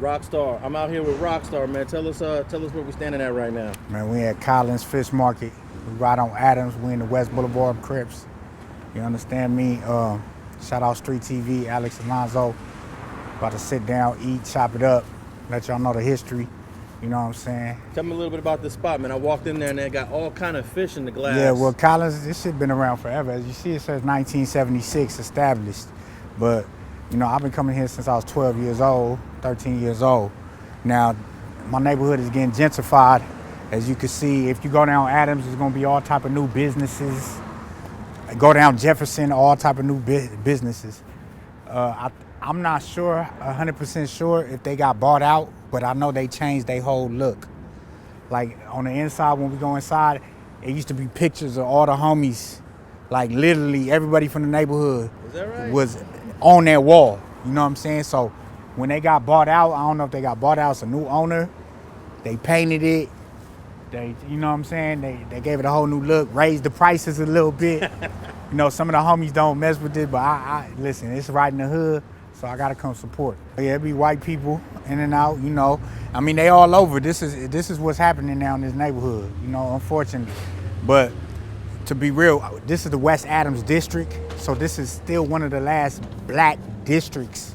Rockstar. I'm out here with Rockstar, man. Tell us where we're standing at right now. Man, we at Collins Fish Market. We right on Adams. We in the West Boulevard Crips. You understand me? Shout out StreetTV, Alex Alonso. About to sit down, eat, chop it up, let y'all know the history. You know what I'm saying? Tell me a little bit about this spot, man. I walked in there and they got all kind of fish in the glass. Yeah, well, Collins, this shit been around forever. As you see, it says 1976 established. But, you know, I've been coming here since I was 12 years old, 13 years old. Now, my neighborhood is getting gentrified. As you can see, if you go down Adams, there's gonna be all type of new businesses. Go down Jefferson, all type of new businesses. I'm not sure, 100% sure if they got bought out, but I know they changed their whole look. Like on the inside, when we go inside, it used to be pictures of all the homies. Like literally everybody from the neighborhood Is that right? was on that wall. You know what I'm saying? So when they got bought out, I don't know if they got bought out, it's a new owner. They painted it. They, you know what I'm saying? They gave it a whole new look, raised the prices a little bit. You know, some of the homies don't mess with it, but I listen, it's right in the hood, so I gotta come support. Yeah, it be white people in and out, you know. I mean, they all over. This is what's happening now in this neighborhood, you know, unfortunately. But to be real, this is the West Adams district, so this is still one of the last black districts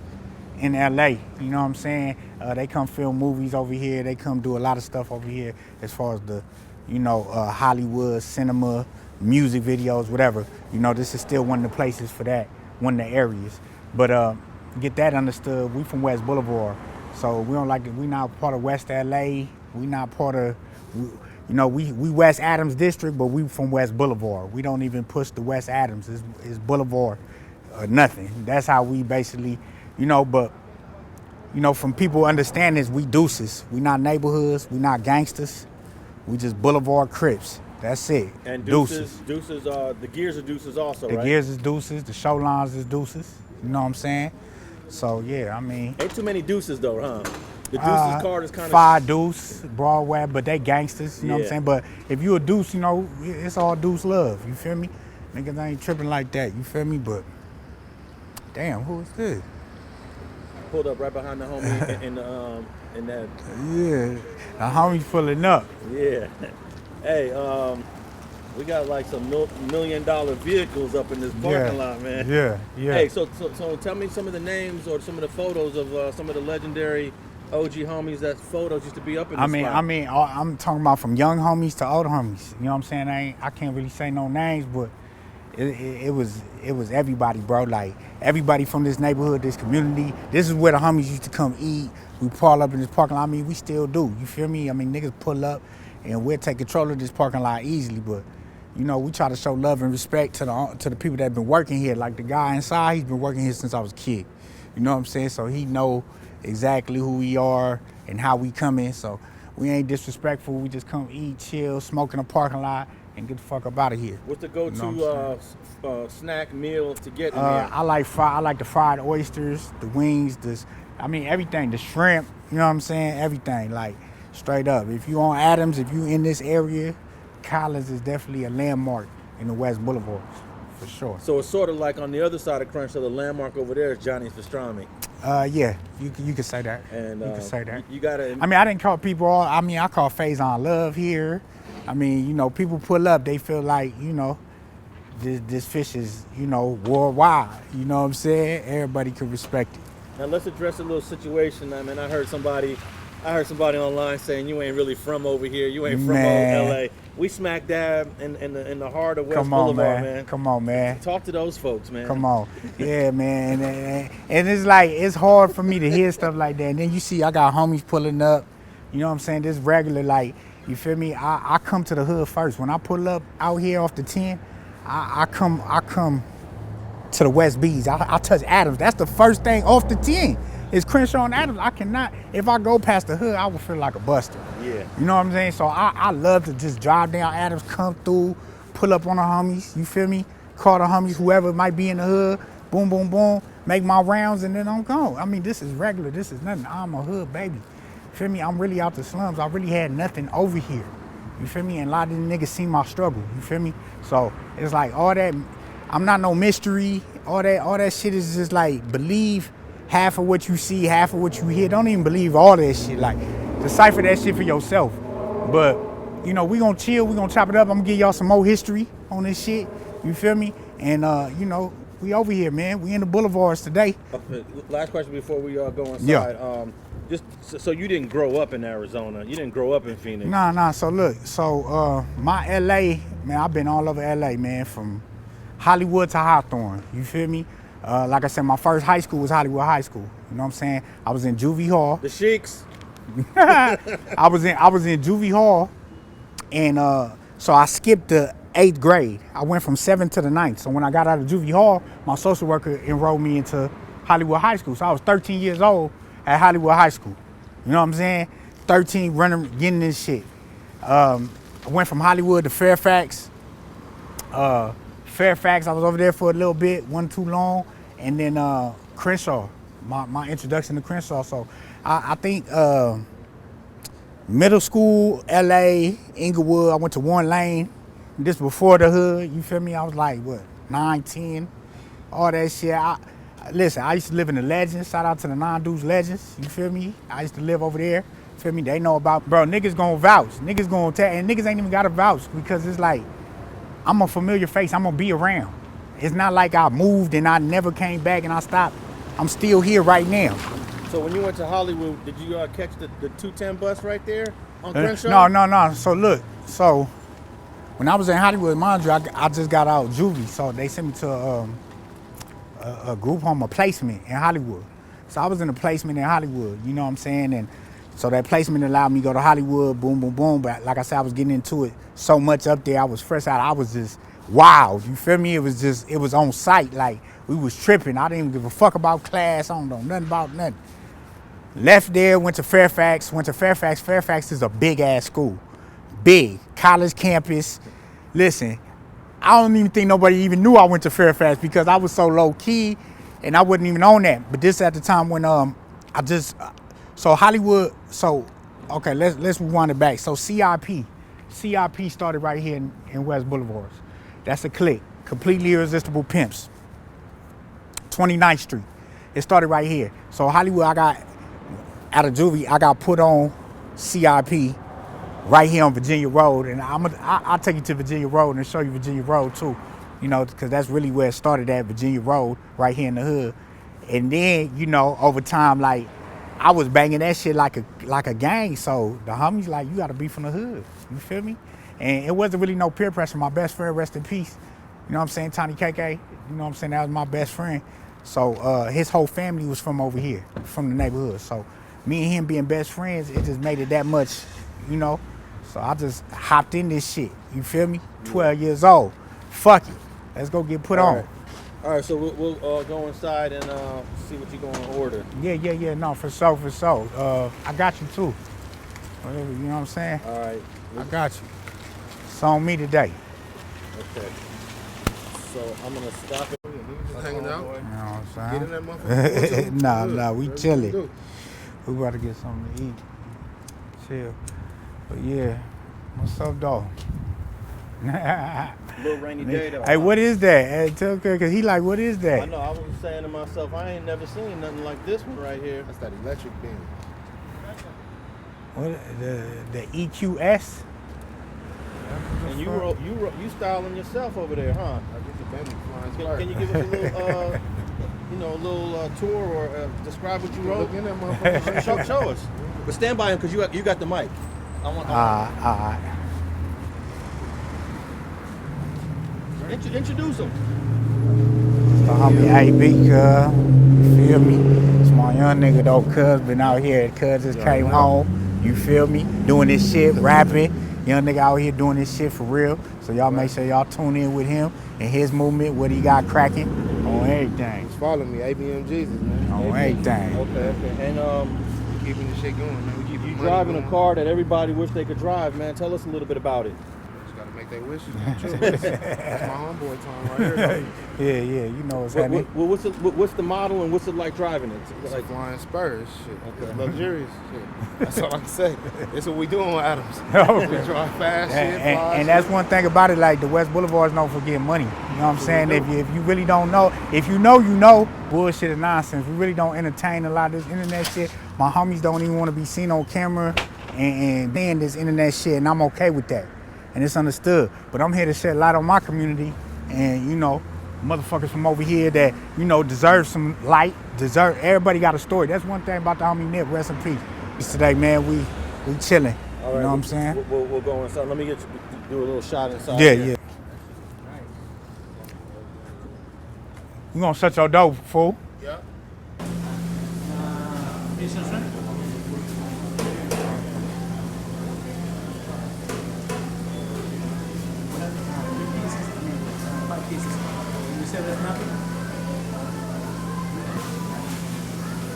in LA, you know what I'm saying? They come film movies over here. They come do a lot of stuff over here as far as the, you know, Hollywood, cinema, music videos, whatever. You know, this is still one of the places for that, one of the areas. But get that understood, we from West Boulevard. So we don't like it. We not part of West LA. We not part of, you know, we West Adams district, but we from West Boulevard. We don't even push the West Adams. It's Boulevard or nothing. That's how we basically, you know, but you know, from people understand this, we deuces. We not neighborhoods, we not gangsters. We just Boulevard Crips. That's it. And deuces are, the gears are deuces also, the right? The gears is deuces, the show lines is deuces. You know what I'm saying? So yeah, I mean. Ain't too many deuces though, huh? The deuces card is kind of. 5 deuce, Broadway, but they gangsters, you know what I'm Yeah. saying? But if you a deuce, you know, it's all deuce love, you feel me? Niggas ain't tripping like that, you feel me? But damn, who is this? Pulled up right behind the homie in that. Yeah, the homie pulling up. Yeah. Hey, we got like some $1 million vehicles up in this parking lot, man. Yeah. Hey, so tell me some of the names or some of the photos of some of the legendary OG homies that photos used to be up in this spot. I mean, I'm talking about from young homies to old homies. You know what I'm saying? I can't really say no names, but it was everybody, bro. Like everybody from this neighborhood, this community. This is where the homies used to come eat. We pull up in this parking lot. I mean, we still do. You feel me? I mean, niggas pull up and we'll take control of this parking lot easily. But you know, we try to show love and respect to the people that have been working here. Like the guy inside, he's been working here since I was a kid. You know what I'm saying? So he know exactly who we are and how we come in. So we ain't disrespectful. We just come eat, chill, smoke in the parking lot, and get the fuck up out of here. What's the go-to snack meal to get in here? I like the fried oysters, the wings, everything, the shrimp, you know what I'm saying? Everything, like straight up. If you on Adams, if you in this area, Collins is definitely a landmark in the West Boulevard, for sure. So it's sort of like on the other side of Crenshaw, the landmark over there is Johnny's Pastrami. Yeah, you could say that. And you could say that. You gotta. I mean, I didn't call people all. I mean, I call Faison Love here. I mean, you know, people pull up, they feel like, you know, this fish is, you know, worldwide. You know what I'm saying? Everybody can respect it. Now let's address a little situation. I mean, I heard somebody online saying you ain't really from over here. You ain't from old LA. We smack dab in the heart of West Boulevard, man. Come on, man. Talk to those folks, man. Come on. Yeah, man. And it's like, it's hard for me to hear stuff like that. And then you see I got homies pulling up. You know what I'm saying? This regular, like, you feel me? I come to the hood first. When I pull up out here off the 10, I come to the West B's. I touch Adams. That's the first thing off the 10. It's Crenshaw and Adams. I cannot, if I go past the hood, I would feel like a buster. Yeah. You know what I'm saying? So I love to just drive down Adams, come through, pull up on the homies, you feel me? Call the homies, whoever might be in the hood, boom, boom, boom, make my rounds, and then I'm gone. I mean, this is regular, this is nothing. I'm a hood baby. Feel me? I'm really out the slums. I really had nothing over here. You feel me? And a lot of these niggas see my struggle. You feel me? So it's like all that, I'm not no mystery. All that shit is just like believe half of what you see, half of what you hear. Don't even believe all that shit. Like, decipher that shit for yourself. But, you know, we gonna chill, we gonna chop it up. I'm gonna give y'all some more history on this shit. You feel me? And, you know, we over here, man. We in the boulevards today. Okay, last question before we go inside. Yeah. Just so you didn't grow up in Arizona. You didn't grow up in Phoenix. Nah. So look, my LA, man, I've been all over LA, man, from Hollywood to Hawthorne. You feel me? Like I said, my first high school was Hollywood High School. You know what I'm saying? I was in Juvie Hall. The Sheiks. I was in Juvie Hall, and so I skipped the 8th grade. I went from 7th to the 9th. So when I got out of Juvie Hall, my social worker enrolled me into Hollywood High School. So I was 13 years old at Hollywood High School. You know what I'm saying? 13, running, getting this shit. I went from Hollywood to Fairfax. Fairfax, I was over there for a little bit, wasn't too long. And then Crenshaw, my introduction to Crenshaw. So I think middle school, LA, Inglewood, I went to Warren Lane. This before the hood, you feel me? I was like, what, 9, 10, all that shit. Listen, I used to live in the Legends. Shout out to the Non-Deuce Legends, you feel me? I used to live over there, feel me? They know about, bro, niggas gonna vouch. Niggas gonna tell, and niggas ain't even gotta vouch because it's like, I'm a familiar face, I'm gonna be around. It's not like I moved and I never came back and I stopped. I'm still here right now. So when you went to Hollywood, did you catch the 210 bus right there on Crenshaw? No. So look, when I was in Hollywood, mind you, I just got out of juvie, so they sent me to a group home, a placement in Hollywood. So I was in a placement in Hollywood, you know what I'm saying? And so that placement allowed me to go to Hollywood, boom, boom, boom. But like I said, I was getting into it so much up there. I was fresh out. I was just wild, you feel me? It was on site, like we was tripping. I didn't even give a fuck about class. I don't know nothing about nothing. Left there, went to Fairfax. Fairfax is a big ass school. Big, college campus. Listen, I don't even think nobody even knew I went to Fairfax because I was so low key and I wasn't even on that. But this at the time when so Hollywood, okay, let's rewind it back. So CIP started right here in West Boulevard. That's a clique, completely irresistible pimps. 29th Street. It started right here. So Hollywood, I got out of juvie, I got put on CIP right here on Virginia Road, and I'll take you to Virginia Road and show you Virginia Road too, you know, because that's really where it started at, Virginia Road, right here in the hood. And then, you know, over time, like, I was banging that shit like a gang, so the homies like, you gotta be from the hood, you feel me? And it wasn't really no peer pressure. My best friend, rest in peace, you know what I'm saying, Tony KK, you know what I'm saying, that was my best friend. So his whole family was from over here, from the neighborhood. So me and him being best friends, it just made it that much, you know? So I just hopped in this shit, you feel me? 12 years old, fuck it, let's go get put on. All right, so we'll go inside and see what you're going to order. Yeah, no, for sure. I got you too. Whatever, you know what I'm saying? All right. I got you. It's on me today. Okay. So I'm going to stop it. Hanging out. You know what I'm Get in that saying? motherfucker. Nah, we chilling. We about to get something to eat. Chill. But yeah, what's up, dog? Little rainy day though. Hey, what is that? Hey, tell Kirk, cause he like, what is that? I know. I was saying to myself, I ain't never seen nothing like this one right here. That's that electric beam. What the EQS? And you styling yourself over there, huh? I get the baby flying spark. Can you give us a little tour or describe what you wrote? Look in that motherfucker. Show us. But stand by him because you got the mic. I want. Introduce him. The homie AB, cuz, you feel me? It's my young nigga though, cuz been out here, cuz just came home, you feel me? Doing this shit, rapping. Young nigga out here doing this shit for real. So y'all make sure y'all tune in with him and his movement, what he got cracking on everything. Just follow me, ABM Jesus, man. On everything. Okay. And We keeping the shit going, man. We keeping you money driving going. a car that everybody wish they could drive, man. Tell us a little bit about it. Just gotta make their wishes come true. That's my homeboy time right here. Yeah, you know what's happening. What's the model and what's it like driving it? It's like flying Spurs, shit. Okay. Luxurious shit. That's all I can say. That's what we doing with Adams. Okay. We drive fast shit, fly And shit. that's one thing about it, like the West Boulevard is known for getting money. You know what I'm saying? If you really don't know, if you know, you know. bullshit and nonsense. We really don't entertain a lot of this internet shit. My homies don't even want to be seen on camera and seeing this internet shit, and I'm okay with that. And it's understood. But I'm here to shed light on my community and, you know, motherfuckers from over here that, you know, deserve some light, everybody got a story. That's one thing about the homie Nip, rest in peace. Today, man, we chilling. All right, you know what I'm saying? We'll go inside. Let me get you, do a little shot inside. Yeah, here. yeah. You gonna shut your door, fool? Yeah.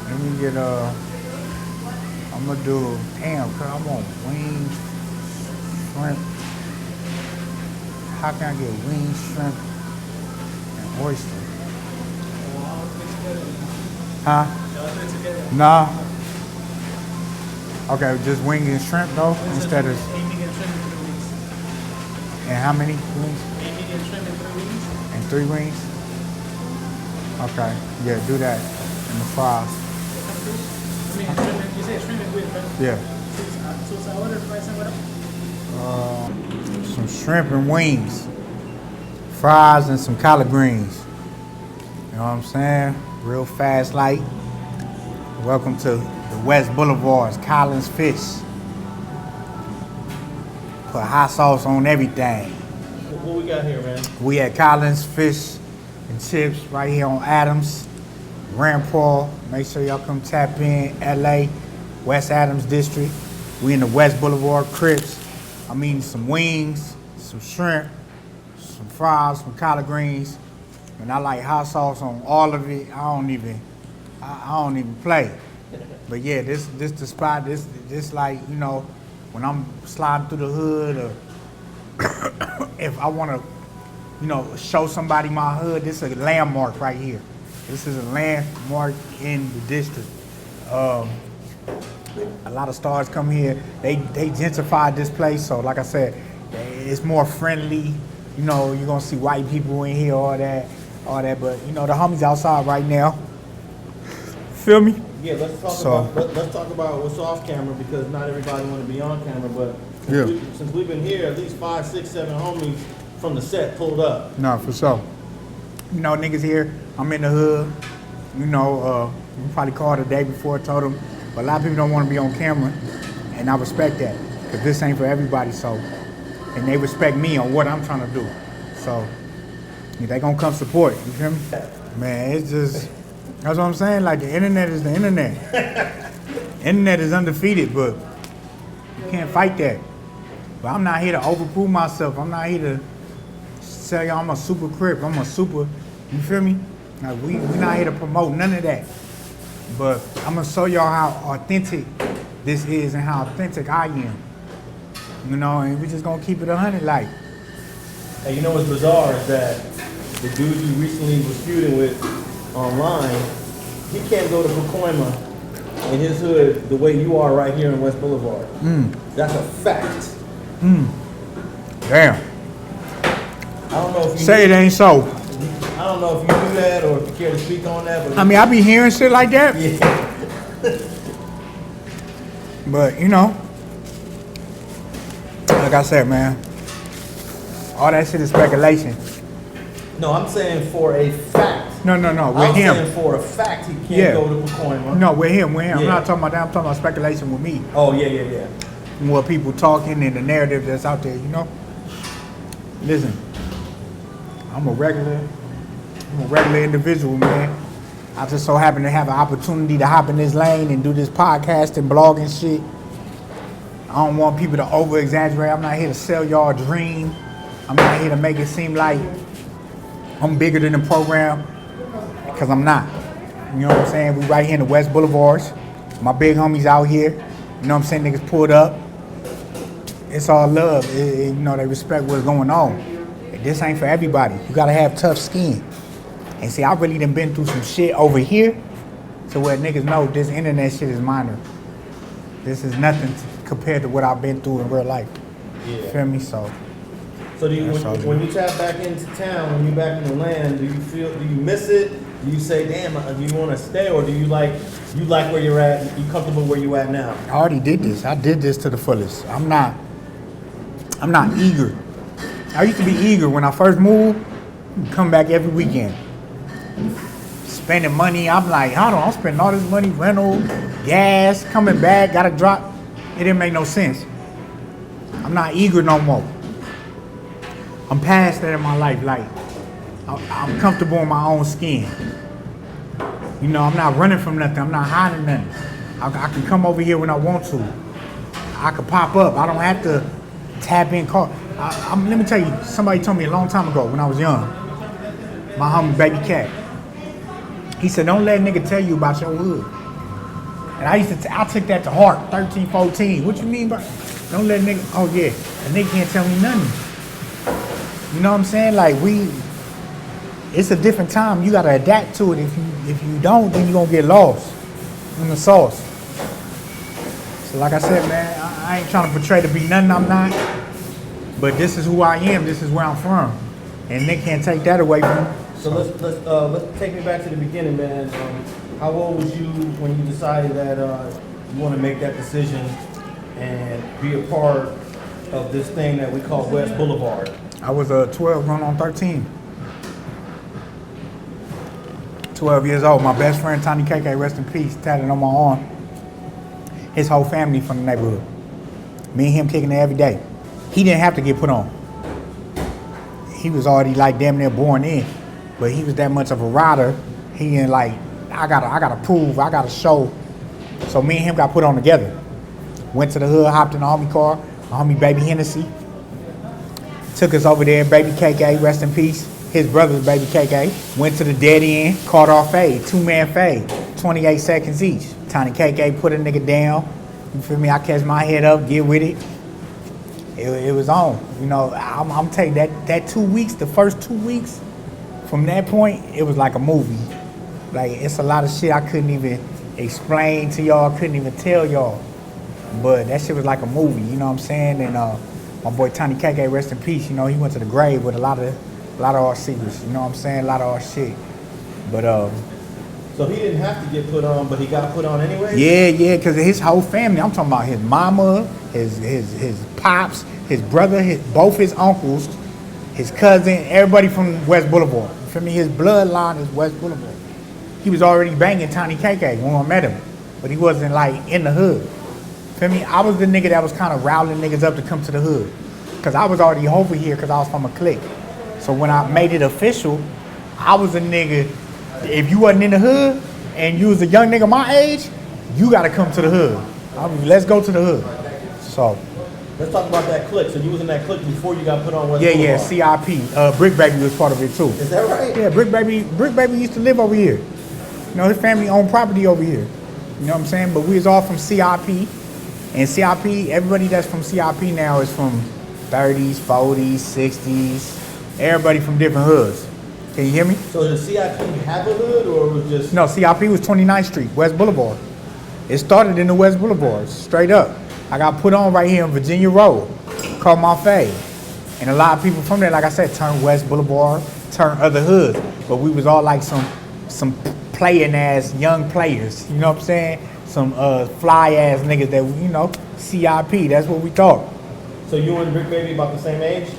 Let me get I'm gonna do, damn, cause I'm on wings, shrimp. How can I get wings, shrimp, and oyster? Huh? Nah. Okay, just wings and shrimp though, instead of. And how many wings? And 3 wings? Okay, yeah, do that. And the fries. You said shrimp and with, right? Yeah. So I ordered fries and what else? Some shrimp and wings. Fries and some collard greens. You know what I'm saying? Real fast light. Welcome to the West Boulevard's Collins Fish. Put hot sauce on everything. What we got here, man? We at Collins Fish and Chips right here on Adams, Rampart. Make sure y'all come tap in. LA, West Adams District. We in the West Boulevard Crips. I'm eating some wings, some shrimp, some fries, some collard greens. And I like hot sauce on all of it. I don't even play. But yeah, this the spot. This like, you know, when I'm sliding through the hood, or if I want to, you know, show somebody my hood, this is a landmark right here. This is a landmark in the district. A lot of stars come here. They gentrified this place, so like I said, it's more friendly. You know, you're gonna see white people in here, all that. But you know, the homies outside right now. Feel me? Yeah, let's talk about what's off camera, because not everybody want to be on camera. But since we've been here, at least 5, 6, 7 homies from the set pulled up. No, for sure. You know, niggas here. I'm in the hood. You know, we probably called the day before, told them. But a lot of people don't want to be on camera, and I respect that, because this ain't for everybody. So, and they respect me on what I'm trying to do. So, they gonna come support. You feel me? Man, it's just. That's what I'm saying. Like, the internet is the internet. Internet is undefeated, but you can't fight that. But I'm not here to overprove myself. I'm not here to tell y'all I'm a super Crip. I'm a super, you feel me? Like, we not here to promote none of that. But I'm gonna show y'all how authentic this is and how authentic I am. You know, and we just gonna keep it 100 like. Hey, you know what's bizarre is that the dude you recently was feuding with online, he can't go to Pacoima in his hood the way you are right here in West Boulevard. That's a fact. Damn. I don't know if you Say it ain't so. I don't know if you do that or if you care to speak on that. But I mean, I be hearing shit like that. yeah. But, you know, like I said, man, all that shit is speculation. No, I'm saying for a fact. No, with I'm him. saying for a fact he can't go to Pacoima. No, with him. I'm Yeah. not talking about that. I'm talking about speculation with me. Oh, yeah. What people talking and the narrative that's out there, you know? Listen, I'm a regular individual, man. I just so happen to have an opportunity to hop in this lane and do this podcast and blog and shit. I don't want people to over-exaggerate. I'm not here to sell y'all a dream. I'm not here to make it seem like I'm bigger than the program, because I'm not. You know what I'm saying? We right here in the West Boulevards. My big homies out here. You know what I'm saying? Niggas pulled up. It's all love. You know, they respect what's going on. And this ain't for everybody. You gotta have tough skin. And see, I really done been through some shit over here to where niggas know this internet shit is minor. This is nothing compared to what I've been through in real life. Yeah. Feel me? So do you, when you tap back into town, when you're back in the land, do you miss it? Do do you say, damn, do you want to stay, or do you like where you're at? You comfortable where you at now? I already did this. I did this to the fullest. I'm not eager. I used to be eager when I first moved. Come back every weekend, spending money. I'm like, hold on, I'm spending all this money, rental, gas, coming back, gotta drop. It didn't make no sense. I'm not eager no more. I'm past that in my life. Like, I'm comfortable in my own skin. You know, I'm not running from nothing. I'm not hiding nothing. I can come over here when I want to. I can pop up. I don't have to tap in call. Let me tell you, somebody told me a long time ago when I was young, my homie Baby Cat, he said, don't let a nigga tell you about your hood. And I took that to heart, 13, 14. What you mean by, don't let a nigga, oh yeah, a nigga can't tell me nothing. You know what I'm saying? Like it's a different time. You gotta adapt to it. If you don't, then you gonna get lost in the sauce. So like I said, man, I ain't trying to portray to be nothing I'm not. But this is who I am. This is where I'm from, and they can't take that away from me. So let's take me back to the beginning, man. How old was you when you decided that you want to make that decision and be a part of this thing that we call West Boulevard? I was 12, going on 13. 12 years old. My best friend Tiny KK, rest in peace, tatted on my arm. His whole family from the neighborhood. Me and him kicking it every day. He didn't have to get put on. He was already like damn near born in, but he was that much of a rider. He didn't like, I gotta prove, I gotta show. So me and him got put on together. Went to the hood, hopped in the homie car, my homie Baby Hennessy. Took us over there, Baby KK, rest in peace. His brother's Baby KK. Went to the dead end, caught our fade, 2-man fade, 28 seconds each. Tiny KK put a nigga down. You feel me? I catch my head up, get with it. It was on. You know, I'm telling you, that 2 weeks, the first 2 weeks, from that point, it was like a movie. Like, it's a lot of shit I couldn't even explain to y'all, couldn't even tell y'all. But that shit was like a movie, you know what I'm saying? And my boy Tiny KK, rest in peace, you know, he went to the grave with a lot of our secrets, you know what I'm saying? A lot of our shit. But so he didn't have to get put on, but he got put on anyway? Yeah, because his whole family, I'm talking about his mama, his pops, his brother, both his uncles, his cousin, everybody from West Boulevard. You feel me? His bloodline is West Boulevard. He was already banging Tiny KK when I met him, but he wasn't like in the hood. Feel me? I was the nigga that was kind of rowling niggas up to come to the hood, because I was already over here because I was from a clique. So when I made it official, I was a nigga, if you wasn't in the hood and you was a young nigga my age, you gotta come to the hood. Let's go to the hood. So. Let's talk about that clique. So you was in that clique before you got put on West Yeah, Boulevard. CIP. Brick Baby was part of it too. Is that right? Yeah, Brick Baby used to live over here. You know, his family owned property over here. You know what I'm saying? But we was all from CIP. And CIP, everybody that's from CIP now is from 30s, 40s, 60s. Everybody from different hoods. Can you hear me? So did CIP have a hood, or was just... No, CIP was 29th Street, West Boulevard. It started in the West Boulevard, straight up. I got put on right here on Virginia Road, called my fade. And a lot of people from there, like I said, turned West Boulevard, turned other hoods. But we was all like some playing ass young players, you know what I'm saying? Some fly ass niggas that, you know, CIP, that's what we thought. So you and Brick Baby about the same age?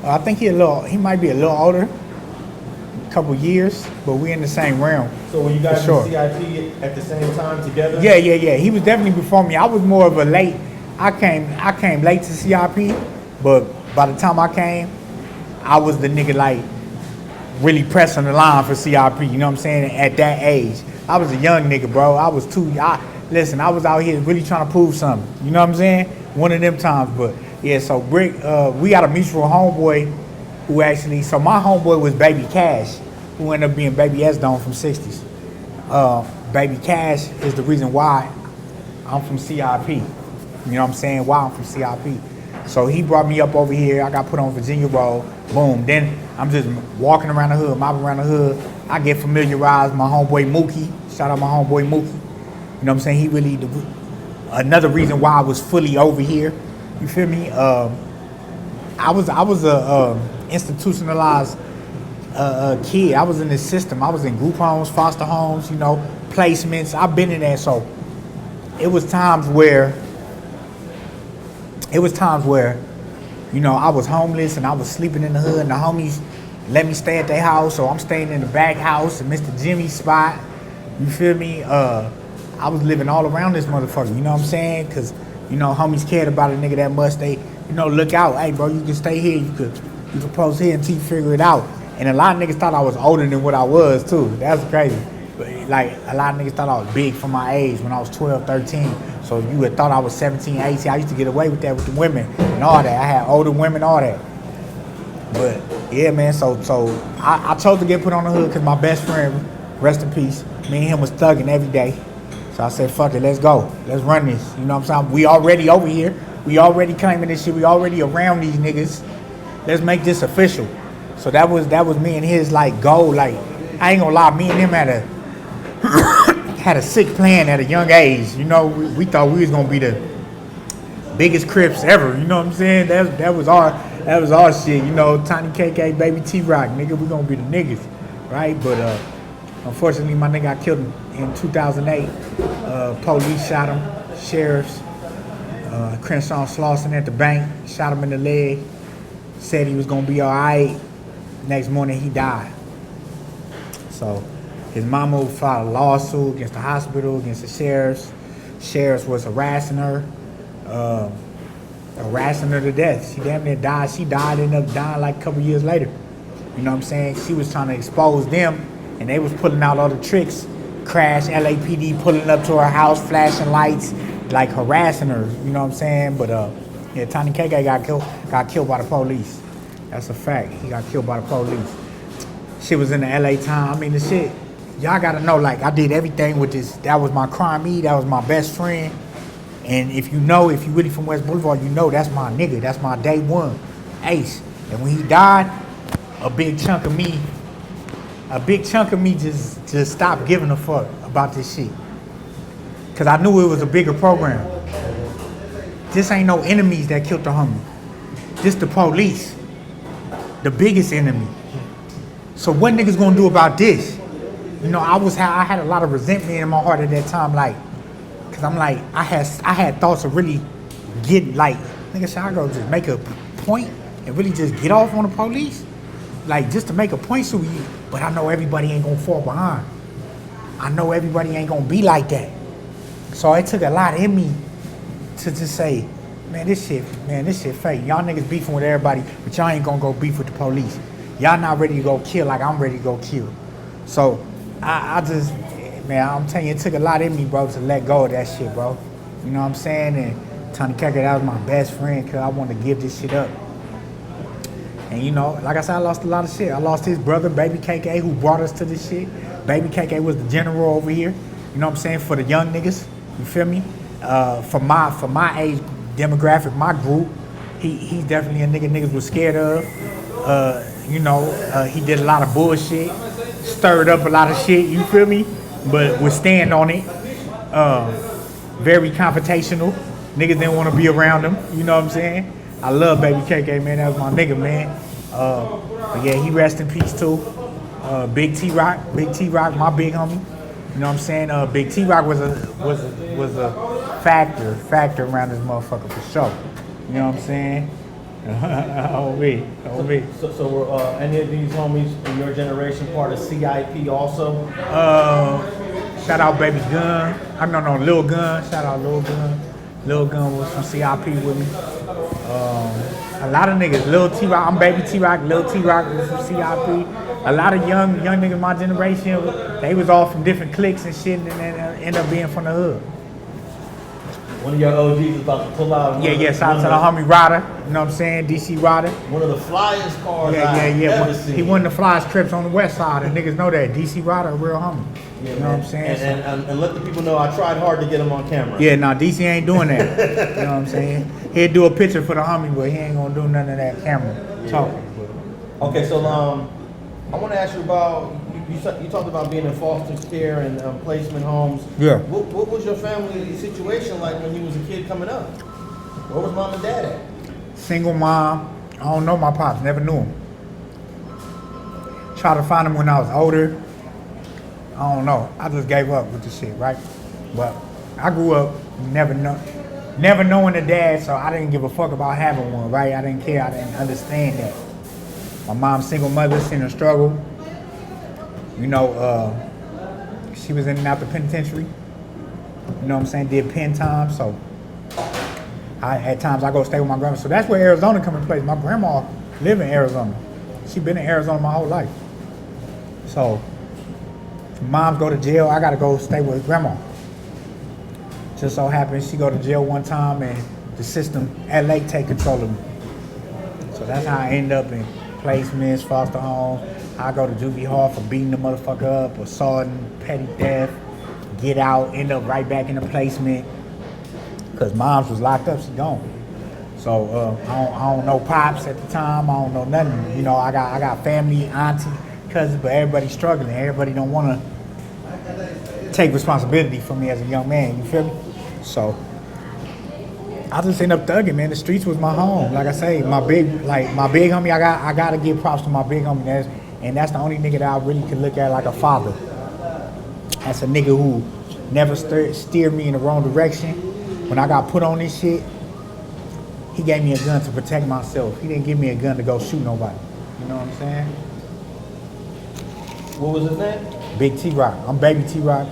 I think he might be a little older, a couple years, but we in the same realm. So when you guys For sure. in CIP at the same time together? Yeah. He was definitely before me. I was more of a late. I came late to CIP, but by the time I came, I was the nigga like really pressing the line for CIP. You know what I'm saying? At that age, I was a young nigga, bro. I was listen, I was out here really trying to prove something. You know what I'm saying? One of them times, but yeah. So Brick, we got a mutual homeboy who actually. So my homeboy was Baby Cash, who ended up being Baby S Don from 60s. Baby Cash is the reason why I'm from CIP. You know what I'm saying? Why I'm from CIP. So he brought me up over here. I got put on Virginia Road. Boom. Then I'm just walking around the hood, mobbing around the hood. I get familiarized with my homeboy Mookie. Shout out my homeboy Mookie. You know what I'm saying? He really, another reason why I was fully over here. You feel me? I was a institutionalized a kid. I was in this system. I was in group homes, foster homes, you know, placements. I've been in there, so it was times where, you know, I was homeless and I was sleeping in the hood, and the homies let me stay at their house, so I'm staying in the back house in Mr. Jimmy's spot. You feel me? I was living all around this motherfucker, you know what I'm saying? Cause, you know, homies cared about a nigga that much. They, you know, look out. Hey, bro, you can stay here. You could post here until you figure it out. And a lot of niggas thought I was older than what I was, too. That's crazy. But, like, a lot of niggas thought I was big for my age when I was 12, 13. So you would thought I was 17, 18. I used to get away with that with the women and all that. I had older women, all that. But, yeah, man, so I chose to get put on the hood because my best friend, rest in peace, me and him was thugging every day. So I said, fuck it, let's go. Let's run this. You know what I'm saying? We already over here. We already claiming this shit. We already around these niggas. Let's make this official. So that was me and his like goal. Like, I ain't gonna lie, me and him had a sick plan at a young age. You know, we thought we was gonna be the biggest Crips ever. You know what I'm saying? That was our shit. You know, Tiny KK, Baby T-Rock, nigga, we gonna be the niggas, right? But unfortunately, my nigga got killed in 2008. Police shot him, sheriffs. Crenshaw Slauson at the bank, shot him in the leg, said he was gonna be all right. Next morning, he died. So his mama filed a lawsuit against the hospital, against the sheriffs. Sheriffs was harassing her to death. She damn near died. She died, ended up dying like a couple years later. You know what I'm saying? She was trying to expose them, and they was pulling out all the tricks. Crash, LAPD pulling up to her house, flashing lights, like harassing her. You know what I'm saying? But yeah, Tiny KK got killed by the police. That's a fact. He got killed by the police. Shit was in the LA Times. I mean, the shit, y'all gotta know, like, I did everything with this. That was my crime. That was my best friend. And if you really from West Boulevard, you know that's my nigga. That's my day one, Ace. And when he died, a big chunk of me just stopped giving a fuck about this shit. Cause I knew it was a bigger program. This ain't no enemies that killed the homie. This the police. The biggest enemy. So what niggas gonna do about this? You know, I had a lot of resentment in my heart at that time, like, cause I'm like, I had thoughts of really getting, like, nigga, should I go just make a point and really just get off on the police? Like, just to make a point so you, but I know everybody ain't gonna fall behind. I know everybody ain't gonna be like that. So it took a lot in me to just say, man, this shit fake. Y'all niggas beefing with everybody, but y'all ain't gonna go beef with the police. Y'all not ready to go kill like I'm ready to go kill. So I just, man, I'm telling you, it took a lot in me, bro, to let go of that shit, bro. You know what I'm saying? And Tony Kecker, that was my best friend, cause I wanted to give this shit up. And you know, like I said, I lost a lot of shit. I lost his brother, Baby KK, who brought us to this shit. Baby KK was the general over here. You know what I'm saying? For the young niggas, you feel me? For my age demographic, my group, he's definitely a nigga niggas was scared of. You know, he did a lot of bullshit, stirred up a lot of shit, you feel me? But would stand on it. Very confrontational. Niggas didn't want to be around him, you know what I'm saying? I love Baby KK, man. That was my nigga, man. But yeah, he rest in peace too. Big T-Rock, my big homie. You know what I'm saying? Big T-Rock was a factor around this motherfucker for sure. You know what I'm saying? Oh me. So were any of these homies in your generation part of CIP also? Shout out Baby Gun. Lil Gun. Shout out Lil Gun. Lil Gun was from CIP with me. A lot of niggas, Lil T-Rock, I'm Baby T-Rock, Lil T-Rock was from CIP. A lot of young niggas my generation, they was all from different cliques and shit, and then end up being from the hood. One of your OGs is about to pull out. Yeah, shout out to the homie Ryder, you know what I'm saying, DC Ryder. One of the flyest cars Yeah. He one of the flyest Crips on the west side, and niggas know that. DC Ryder, a real homie. Yeah, you know what I'm saying? And let the people know I tried hard to get him on camera. Yeah, DC ain't doing that. You know what I'm saying? He'll do a picture for the homie, but he ain't gonna do none of that camera talking. Okay, so I want to ask you about, you talked about being in foster care and placement homes. Yeah. What was your family situation like when you was a kid coming up? Where was mom and dad at? Single mom. I don't know my pops, never knew him. Tried to find him when I was older. I don't know. I just gave up with the shit, right? But I grew up never knowing a dad, so I didn't give a fuck about having one, right? I didn't care. I didn't understand that. My mom's single mother, seen her struggle. You know, she was in and out the penitentiary. You know what I'm saying? Did pen time, so at times I go stay with my grandma. So that's where Arizona come in place. My grandma live in Arizona. She been in Arizona my whole life. So moms go to jail, I gotta go stay with grandma. Just so happens she go to jail one time and the system, LA take control of me. So that's how I end up in placements, foster homes. I go to juvie hall for beating the motherfucker up, assaulting, petty theft, get out, end up right back in the placement. Cause moms was locked up, she gone. So I don't know pops at the time, I don't know nothing. You know, I got family, auntie, cousins, but everybody's struggling. Everybody don't wanna take responsibility for me as a young man, you feel me? So I just end up thugging, man. The streets was my home. Like I say, my big homie, I gotta give props to my big homie. That's the only nigga that I really can look at like a father. That's a nigga who never steered me in the wrong direction. When I got put on this shit, he gave me a gun to protect myself. He didn't give me a gun to go shoot nobody. You know what I'm saying? What was his name? Big T-Rock. I'm baby T-Rock.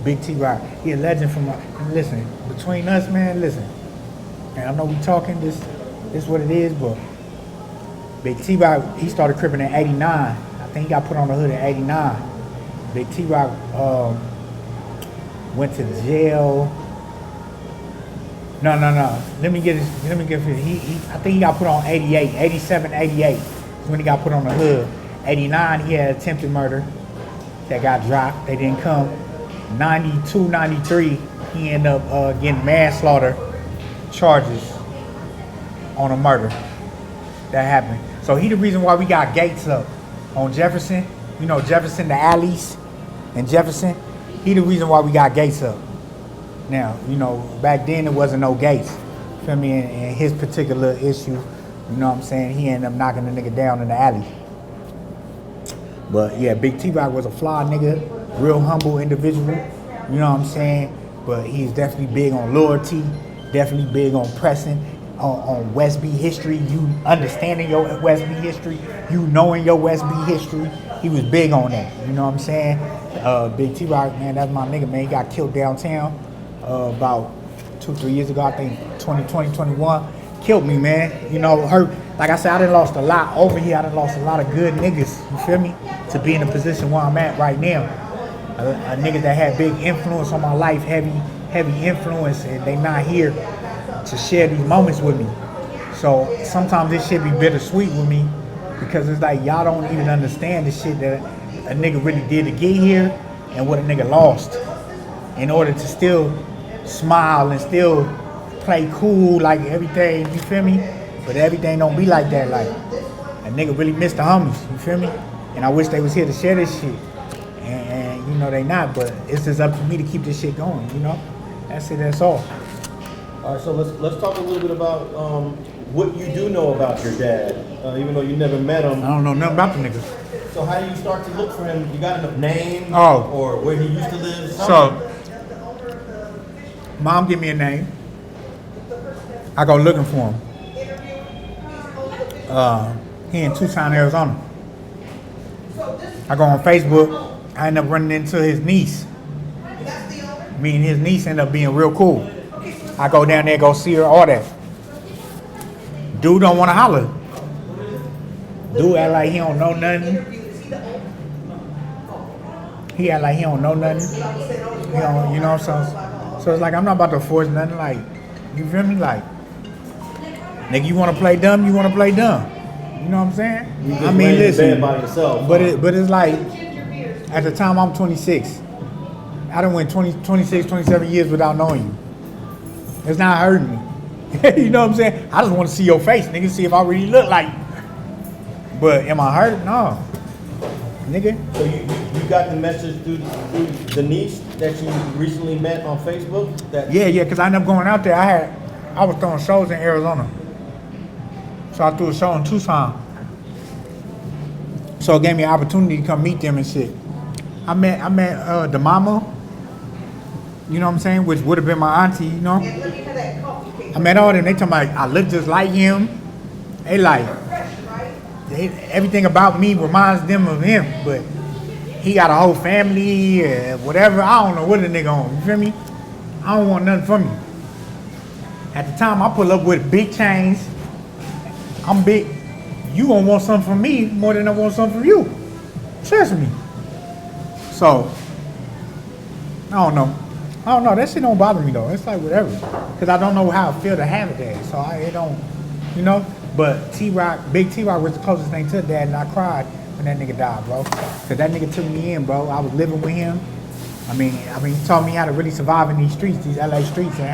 Big T-Rock. He a legend from listen, between us, man, listen. And I know we talking, this what it is, but Big T-Rock, he started cripping in 89. I think he got put on the hood in 89. Big T-Rock went to jail. No. Let me get it. I think he got put on 88, 87, 88. Is when he got put on the hood. 89, he had attempted murder that got dropped. They didn't come. 92, 93, he ended up getting manslaughter charges on a murder. That happened. So he the reason why we got gates up on Jefferson. You know Jefferson, the alleys in Jefferson. He the reason why we got gates up. Now, you know, back then there wasn't no gates. Feel me? And his particular issue, you know what I'm saying? He ended up knocking the nigga down in the alley. But yeah, Big T-Rock was a fly nigga, real humble individual. You know what I'm saying? But he's definitely big on loyalty, definitely big on pressing, on West B history, you understanding your West B history, you knowing your West B history. He was big on that, you know what I'm saying? Big T-Rock, man, that's my nigga, man. He got killed downtown about 2-3 years ago, I think 2020, 21. Killed me, man. You know, hurt. Like I said, I done lost a lot over here. I done lost a lot of good niggas, you feel me? To be in the position where I'm at right now. A nigga that had big influence on my life, heavy influence, and they not here to share these moments with me. So sometimes this shit be bittersweet with me because it's like y'all don't even understand the shit that a nigga really did to get here and what a nigga lost in order to still smile and still play cool like everything, you feel me? But everything don't be like that. Like a nigga really missed the homies, you feel me? And I wish they was here to share this shit. And you know they not, but it's just up to me to keep this shit going, you know? That's it, that's all. All right, so let's talk a little bit about what you do know about your dad, even though you never met him. I don't know nothing about the nigga. So how do you start to look for him? You got enough name or where he used to live? So, mom give me a name. I go looking for him. He in Tucson, Arizona. I go on Facebook. I end up running into his niece. Me and his niece end up being real cool. I go down there, go see her, all that. Dude don't want to holler. Dude act like he don't know nothing. He act like he don't know nothing. You know, so it's like I'm not about to force nothing. Like, you feel me? Like, nigga, you want to play dumb? You want to play dumb? You know what I'm saying? I mean, listen, by yourself, but it's like, at the time I'm 26. I done went 26, 27 years without knowing you. It's not hurting me. You know what I'm saying? I just want to see your face, nigga, see if I really look like you. But am I hurt? No. Nigga. So you got the message through the niece that you recently met on Facebook? Yeah, because I ended up going out there. I was throwing shows in Arizona. So I threw a show in Tucson. So it gave me an opportunity to come meet them and shit. I met the mama, you know what I'm saying, which would have been my auntie, you know. I met all them. They talking about I look just like him. They like everything about me reminds them of him, but he got a whole family, whatever. I don't know what the nigga on. You feel me? I don't want nothing from you. At the time, I pull up with big chains. I'm big. You gonna want something from me more than I want something from you. Trust me. So, I don't know. That shit don't bother me though. It's like whatever. Cause I don't know how I feel to have it there. So it don't, you know. But Big T-Rock was the closest thing to Dad, and I cried when that nigga died, bro. Cause that nigga took me in, bro. I was living with him. I mean, he taught me how to really survive in these streets, these LA streets, and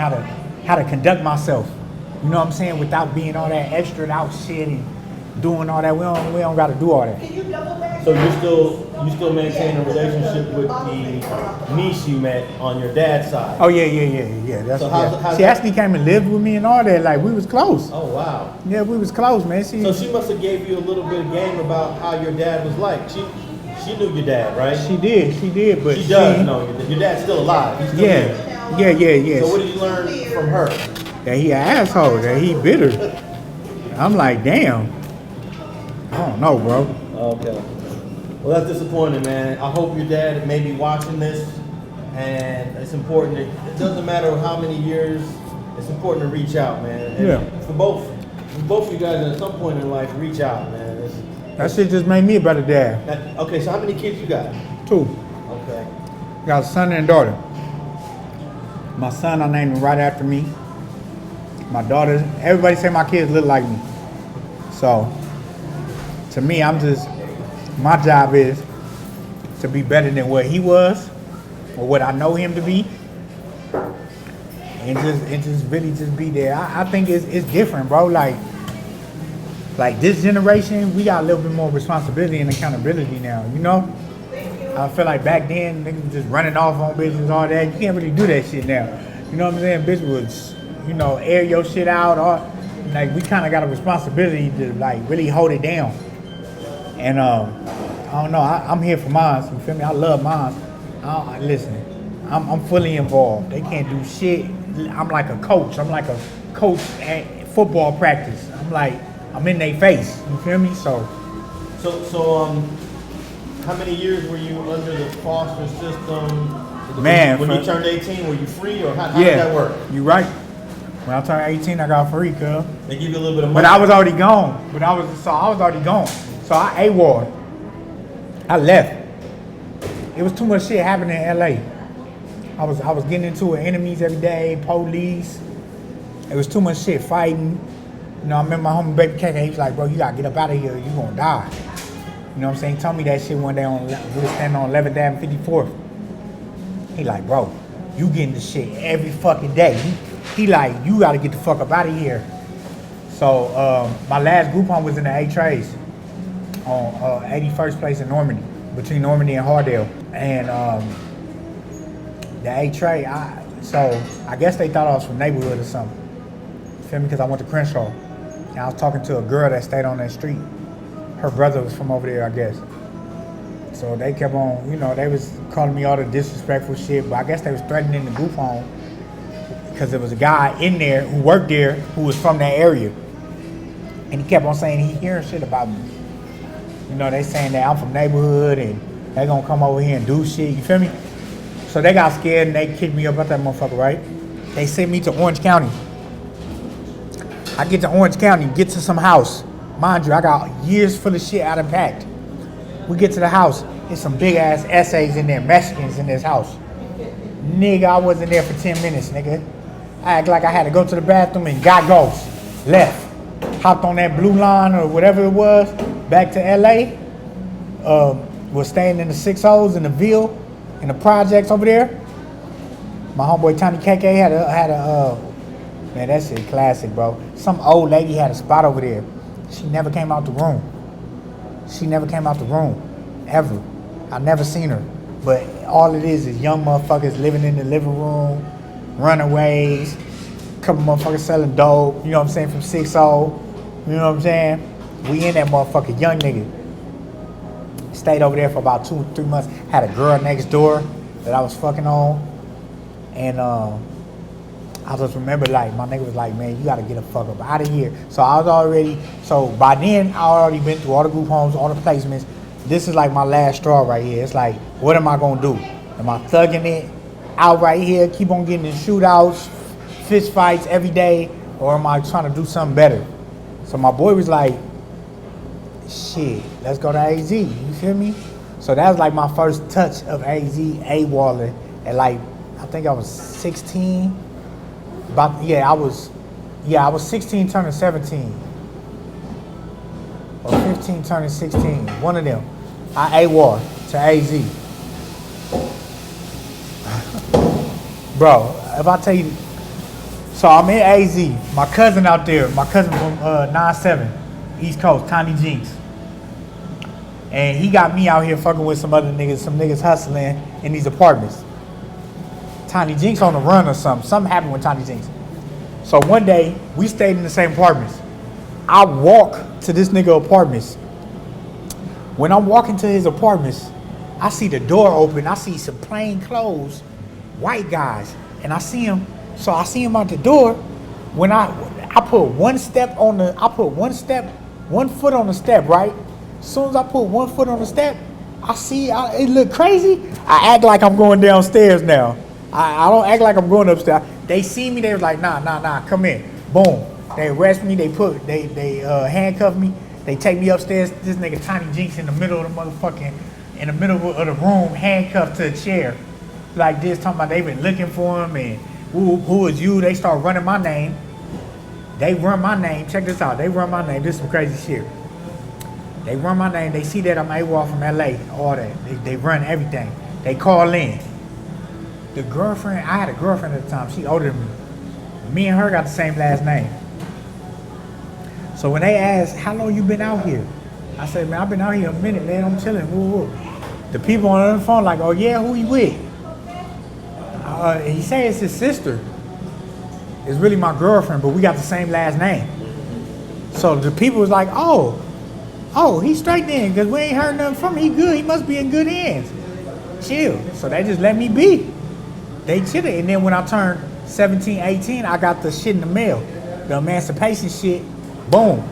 how to conduct myself. You know what I'm saying? Without being all that extra out shit and doing all that. We don't got to do all that. So you still maintain a relationship with the niece you met on your dad's side? Oh yeah. That's So she actually came and lived with me and all that. Like we was close. Oh wow. Yeah, we was close, man. So she must have gave you a little bit of game about how your dad was like. She knew your dad, right? She did, but she does know your dad's still alive. He's still here. Yeah. So what did you learn from her? That he an asshole, that he bitter. I'm like, damn. I don't know, bro. Okay. Well, that's disappointing, man. I hope your dad may be watching this, and it's important. It doesn't matter how many years. It's important to reach out, man. And yeah. For both of you guys, at some point in life, reach out, man. That shit just made me a better dad. Okay, so how many kids you got? 2. Okay. Got a son and a daughter. My son, I named him right after me. My daughter, everybody say my kids look like me. So, to me, my job is to be better than what he was or what I know him to be. And just really just be there. I think it's different, bro. Like this generation, we got a little bit more responsibility and accountability now, you know? I feel like back then, niggas was just running off on bitches, all that. You can't really do that shit now. You know what I'm saying? Bitch was, you know, air your shit out. Or, like, we kind of got a responsibility to, like, really hold it down. And, I don't know, I'm here for mine, you feel me? I love mine. Listen, I'm fully involved. They can't do shit. I'm like a coach. I'm like a coach at football practice. I'm in their face, you feel me? So how many years were you under the foster system? Man, when you turned 18, were you free, or how did that work? You right. When I turned 18, I got free, cuz. They give you a little bit of money. But I was already gone. I was already gone. So I AWOL. I left. It was too much shit happening in LA. I was getting into it, enemies every day, police. It was too much shit, fighting. You know, I remember my homie Baby KK, he was like, bro, you gotta get up out of here, you gonna die. You know what I'm saying? He told me that shit one day we was standing on 11th Ave and 54th. He like, bro, you getting this shit every fucking day. He like, you gotta get the fuck up out of here. So my last group home was in the A-Trays on 81st place in Normandy, between Normandy and Hardale. And the A-Tray, so I guess they thought I was from neighborhood or something. Feel me? Because I went to Crenshaw. And I was talking to a girl that stayed on that street. Her brother was from over there, I guess. So they kept on, you know, they was calling me all the disrespectful shit, but I guess they was threatening the group home because there was a guy in there who worked there who was from that area. And he kept on saying he hearing shit about me. You know, they saying that I'm from neighborhood and they gonna come over here and do shit, you feel me? So they got scared and they kicked me up out that motherfucker, right? They sent me to Orange County. I get to Orange County, get to some house. Mind you, I got years full of shit out of packed. We get to the house, there's some big ass essays in there, Mexicans in this house. Nigga, I wasn't there for 10 minutes, nigga. I act like I had to go to the bathroom and got ghost. Left. Hopped on that blue line or whatever it was, back to LA. Was staying in the 6-0s in the Ville, in the projects over there. My homeboy Tiny KK had a man, that shit classic, bro. Some old lady had a spot over there. She never came out the room. Ever. I never seen her. But all it is young motherfuckers living in the living room, runaways, couple motherfuckers selling dope, you know what I'm saying, from 6-0. You know what I'm saying? We in that motherfucker, young nigga. Stayed over there for about 2 or 3 months. Had a girl next door that I was fucking on. And I just remember like my nigga was like, man, you gotta get the fuck up out of here. So I was already, so by then I already been through all the group homes, all the placements. This is like my last straw right here. It's like, what am I gonna do? Am I thugging it out right here, keep on getting in shootouts, fist fights every day, or am I trying to do something better? So my boy was like, shit, let's go to AZ, you feel me? So that was like my first touch of AZ, A-walling, at like, I think I was 16. I was 16 turning 17. Or 15 turning 16, one of them. I A-wall to AZ. Bro, if I tell you, so I'm in AZ, my cousin out there, my cousin from 9-7, East Coast, Tiny Jinx. And he got me out here fucking with some other niggas, some niggas hustling in these apartments. Tiny Jinx on the run or something. Something happened with Tiny Jinx. So one day, we stayed in the same apartments. I walk to this nigga apartments. When I'm walking to his apartments, I see the door open. I see some plain clothes, white guys. And I see him, so I see him out the door. When I put one foot on the step, right? As soon as I put 1 foot on the step, I see, it look crazy. I act like I'm going downstairs now. I don't act like I'm going upstairs. They see me, they was like, nah, come in. Boom. They arrest me, they handcuff me, they take me upstairs. This nigga Tiny Jinx in the middle of the room, handcuffed to a chair. Like this, talking about they been looking for him and who is you? They start running my name. They run my name. Check this out. They run my name. This is some crazy shit. They run my name. They see that I'm AWOL from LA. All that. They run everything. They call in. The girlfriend, I had a girlfriend at the time. She older than me. Me and her got the same last name. So when they asked, how long you been out here? I said, man, I've been out here a minute, man. I'm chilling. Woo. The people on the phone like, oh yeah, who you with? He said it's his sister. It's really my girlfriend, but we got the same last name. So the people was like, oh, he's straight then, because we ain't heard nothing from him. He good. He must be in good hands. Chill. So they just let me be. They chilled. And then when I turned 17, 18, I got the shit in the mail. The emancipation shit. Boom.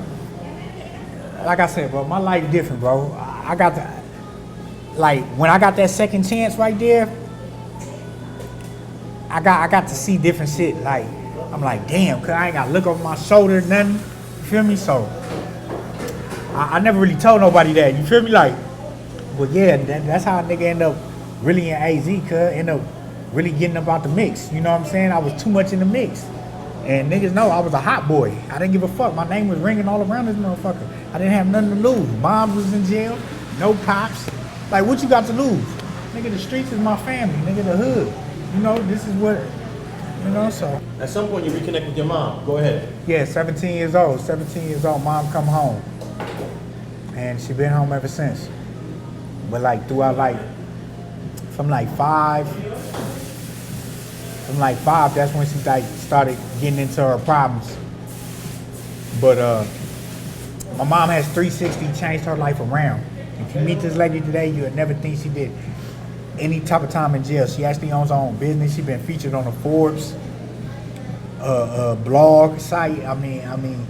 Like I said, bro, my life different, bro. I got the, like, when I got that second chance right there, I got to see different shit. Like, I'm like, damn, cause I ain't gotta look over my shoulder, nothing. You feel me? So I never really told nobody that. You feel me? Like, well, yeah, that's how a nigga end up really in AZ, cuz end up really getting up out the mix. You know what I'm saying? I was too much in the mix. And niggas know I was a hot boy. I didn't give a fuck. My name was ringing all around this motherfucker. I didn't have nothing to lose. Mom was in jail. No pops. Like, what you got to lose? Nigga, the streets is my family. Nigga, the hood. You know, this is what, you know, so. At some point you reconnect with your mom. Go ahead. Yeah, 17 years old. 17 years old, mom come home. And she been home ever since. But like throughout like, from like five, that's when she like started getting into her problems. But my mom has 360, changed her life around. If you meet this lady today, you would never think she did any type of time in jail. She actually owns her own business. She been featured on the Forbes blog site. I mean,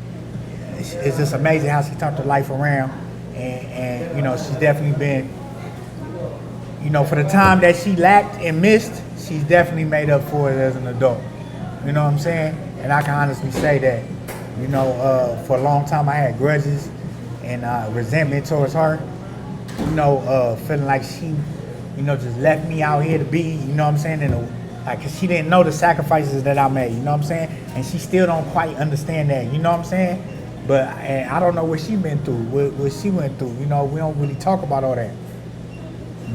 it's just amazing how she turned her life around. And you know, she's definitely been, you know, for the time that she lacked and missed, she's definitely made up for it as an adult. You know what I'm saying? And I can honestly say that, you know, for a long time I had grudges and resentment towards her. You know, feeling like she, you know, just left me out here to be, you know what I'm saying, like, cause she didn't know the sacrifices that I made, you know what I'm saying? And she still don't quite understand that, you know what I'm saying? But and I don't know what she been through, what she went through, you know, we don't really talk about all that.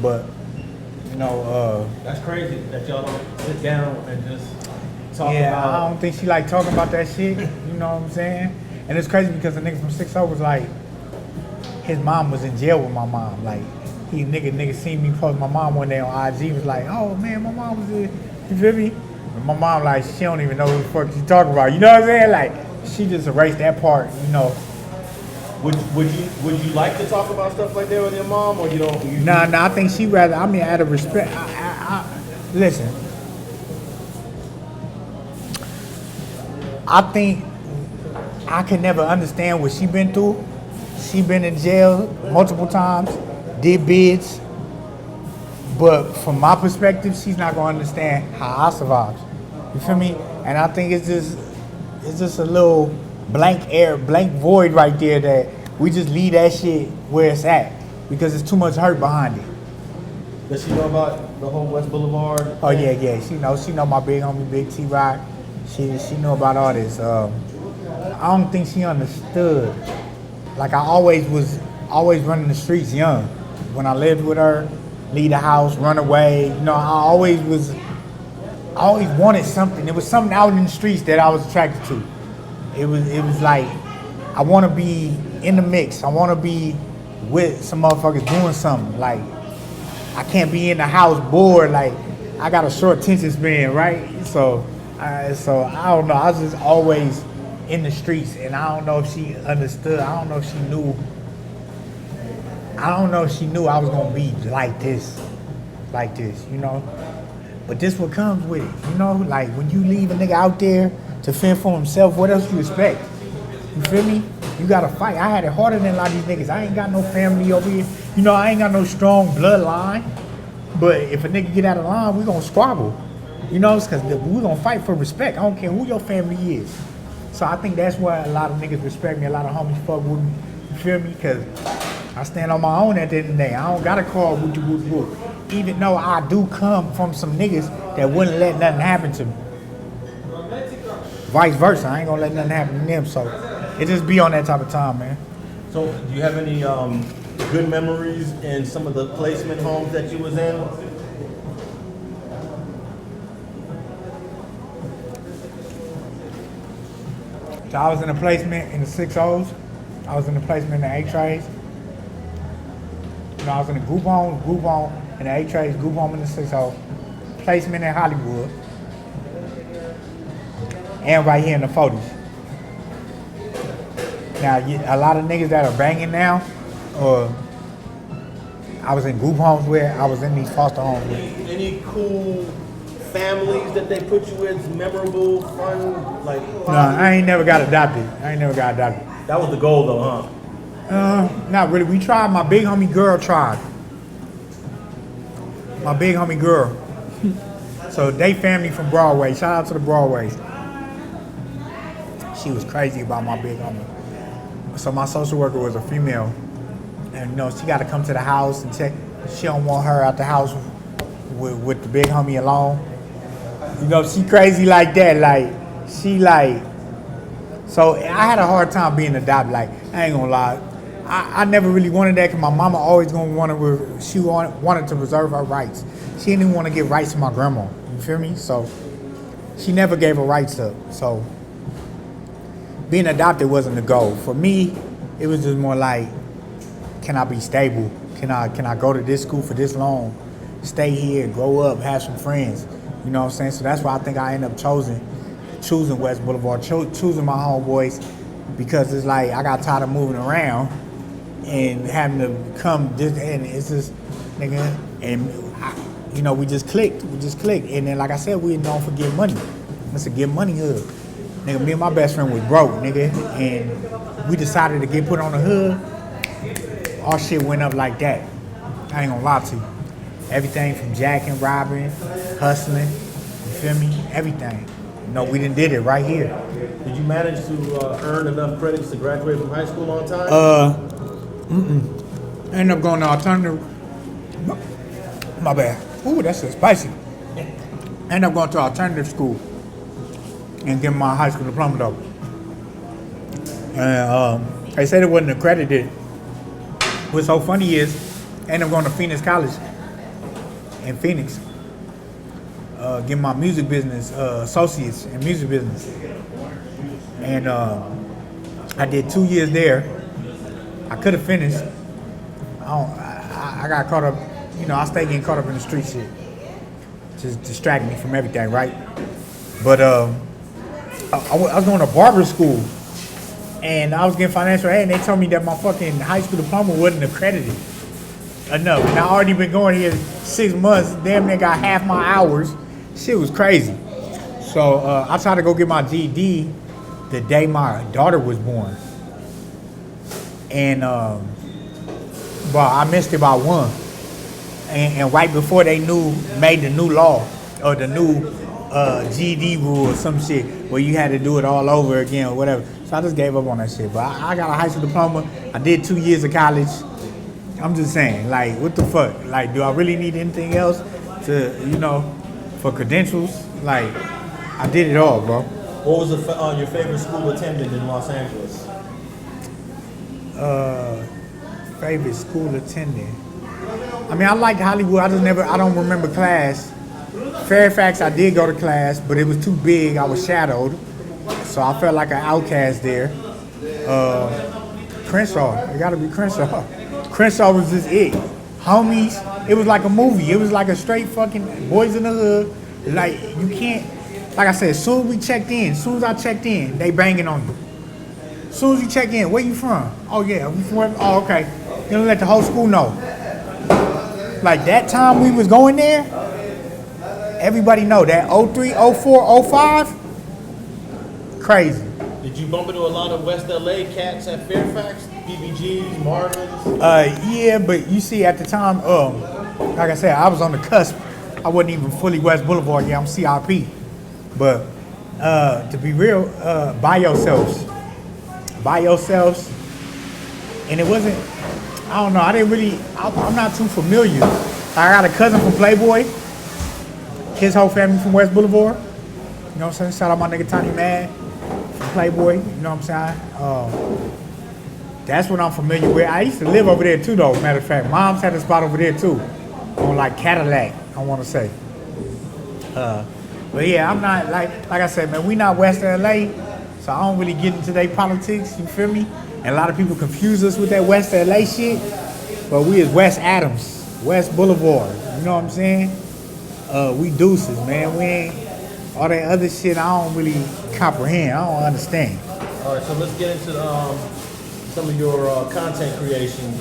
But, you know, that's crazy that y'all don't sit down and just talk about. Yeah, I don't think she like talking about that shit, you know what I'm saying? And it's crazy because the nigga from 6-0 was like, his mom was in jail with my mom, like, nigga seen me post my mom one day on IG, was like, oh man, my mom was in, you feel me? And my mom like, she don't even know who the fuck she talking about, you know what I'm saying? Like, she just erased that part, you know. Would you like to talk about stuff like that with your mom, or you don't? Nah, I think she rather. I mean, out of respect. Listen. I think I could never understand what she been through. She been in jail multiple times, did bids. But from my perspective, she's not gonna understand how I survived. You feel me? And I think it's just a little blank void right there that we just leave that shit where it's at because it's too much hurt behind it. Does she know about the whole West Boulevard? Oh yeah. She know my big homie, Big T-Rock. She know about all this. I don't think she understood. Like I always running the streets young. When I lived with her, leave the house, run away. You know, I always wanted something. It was something out in the streets that I was attracted to. It was like, I want to be in the mix. I want to be with some motherfuckers doing something. Like, I can't be in the house bored. Like, I got a short attention span, right? So I don't know. I was just always in the streets, and I don't know if she understood. I don't know if she knew. I don't know if she knew I was gonna be like this, you know. But this what comes with it, you know. Like when you leave a nigga out there to fend for himself, what else you expect? You feel me? You gotta fight. I had it harder than a lot of these niggas. I ain't got no family over here. You know, I ain't got no strong bloodline. But if a nigga get out of line, we gonna squabble. You know, it's cause we gonna fight for respect. I don't care who your family is. So I think that's why a lot of niggas respect me. A lot of homies fuck with me. You feel me? Cause I stand on my own at the end of the day. I don't gotta call woo. Even though I do come from some niggas that wouldn't let nothing happen to me. Vice versa, I ain't gonna let nothing happen to them. So it just be on that type of time, man. So do you have any good memories in some of the placement homes that you was in? So I was in a placement in the 6-0s. I was in a placement in the 8-trays. You know, I was in a group home in the 8-trays, group home in the 6-0. Placement in Hollywood. And right here in the 40s. Now, a lot of niggas that are banging now, I was in group homes where I was in these foster homes with. Any cool families that they put you with, memorable, fun, like? No, I ain't never got adopted. That was the goal though, huh? Not really. We tried. My big homie girl tried. My big homie girl. So they family from Broadway. Shout out to the Broadways. She was crazy about my big homie. So my social worker was a female. And you know, she got to come to the house and check. She don't want her out the house with the big homie alone. You know, she crazy like that. Like, she like, so I had a hard time being adopted. Like, I ain't gonna lie. I never really wanted that because my mama always gonna wanted to reserve her rights. She didn't even want to give rights to my grandma. You feel me? So she never gave her rights up. So being adopted wasn't the goal. For me, it was just more like, can I be stable? Can I go to this school for this long? Stay here, grow up, have some friends. You know what I'm saying? So that's why I think I ended up choosing West Boulevard, choosing my homeboys, because it's like I got tired of moving around and having to come just, and it's just, nigga, and you know, we just clicked. And then like I said, we known for getting money. It's a get money hood. Nigga, me and my best friend was broke, nigga, and we decided to get put on the hood. Our shit went up like that. I ain't gonna lie to you. Everything from jacking, robbing, hustling, you feel me? Everything. You know, we done did it right here. Did you manage to earn enough credits to graduate from high school on time? I ended up going to alternative. My bad. Ooh, that's so spicy. I ended up going to alternative school and getting my high school diploma though. And they said it wasn't accredited. What's so funny is, I ended up going to Phoenix College in Phoenix, getting my music business, associates in music business. And I did 2 years there. I could have finished. I got caught up, you know, I stayed getting caught up in the street shit. Just distract me from everything, right? But I was going to barber school. And I was getting financial aid, and they told me that my fucking high school diploma wasn't accredited enough. And I already been going here 6 months, damn near got half my hours. Shit was crazy. So I tried to go get my GED the day my daughter was born. And but I missed it by 1. And right before they made the new law, or the new GED rule or some shit, where you had to do it all over again or whatever. So I just gave up on that shit. But I got a high school diploma. I did 2 years of college. I'm just saying, like, what the fuck? Like, do I really need anything else to, you know, for credentials? Like, I did it all, bro. What was your favorite school attendant in Los Angeles? Favorite school attendant. I mean, I liked Hollywood. I don't remember class. Fairfax, I did go to class, but it was too big. I was shadowed, so I felt like an outcast there. Crenshaw, it gotta be Crenshaw. Crenshaw was just it. Homies, it was like a movie. It was like a straight fucking Boys in the Hood. Like, you can't, like I said, as soon as I checked in, they banging on you. As soon as you check in, where you from? Oh yeah, we from, oh okay. You don't let the whole school know. Like that time we was going there, everybody know that 03, 04, 05, crazy. Did you bump into a lot of West LA cats at Fairfax? BBGs, Marvins? Yeah, but you see at the time, like I said, I was on the cusp. I wasn't even fully West Boulevard yet, I'm CRP. But to be real, by yourselves. And it wasn't, I don't know, I'm not too familiar. I got a cousin from Playboy. His whole family from West Boulevard. You know what I'm saying? Shout out my nigga Tony Mad from Playboy. You know what I'm saying? That's what I'm familiar with. I used to live over there too, though. Matter of fact, Mom's had a spot over there too, on like Cadillac, I want to say. But yeah, I'm not like I said, man. We not West LA, so I don't really get into their politics. You feel me? And a lot of people confuse us with that West LA shit, but we is West Adams, West Boulevard. You know what I'm saying? We deuces, man. We ain't all that other shit. I don't really comprehend. I don't understand. All right, so let's get into some of your content creation.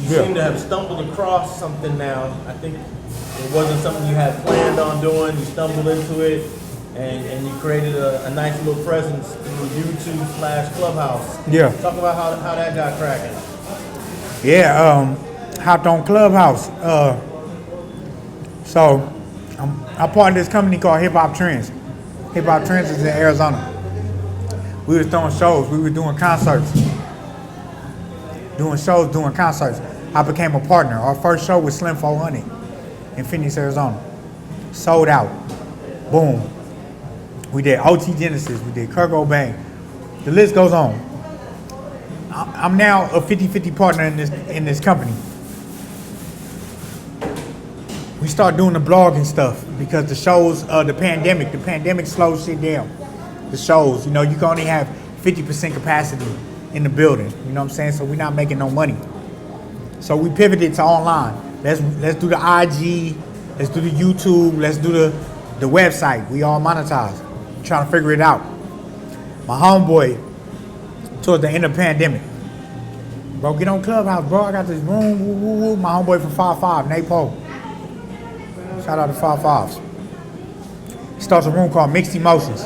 You seem to have stumbled across something now. I think it wasn't something you had planned on doing. You stumbled into it, and you created a nice little presence through YouTube/Clubhouse. Yeah. Talk about how that got cracking. Yeah, hopped on Clubhouse. So I'm part of this company called Hip Hop Trends. Hip Hop Trends is in Arizona. We was throwing shows. We were doing concerts. Doing concerts. I became a partner. Our first show was Slim 400 in Phoenix, Arizona. Sold out. Boom. We did OT Genesis. We did Kurt Cobain. The list goes on. I'm now a 50-50 partner in this company. We start doing the blog and stuff because the shows, the pandemic slowed shit down. The shows, you can only have 50% capacity in the building. You know what I'm saying? So we're not making no money. So we pivoted to online. Let's do the IG, let's do the YouTube, let's do the website. We all monetize. We're trying to figure it out. My homeboy, towards the end of the pandemic, bro, get on Clubhouse, bro. I got this room, woo, woo, woo. My homeboy from 5'5", Nate Poe. Shout out to 5'5s. He starts a room called Mixed Emotions.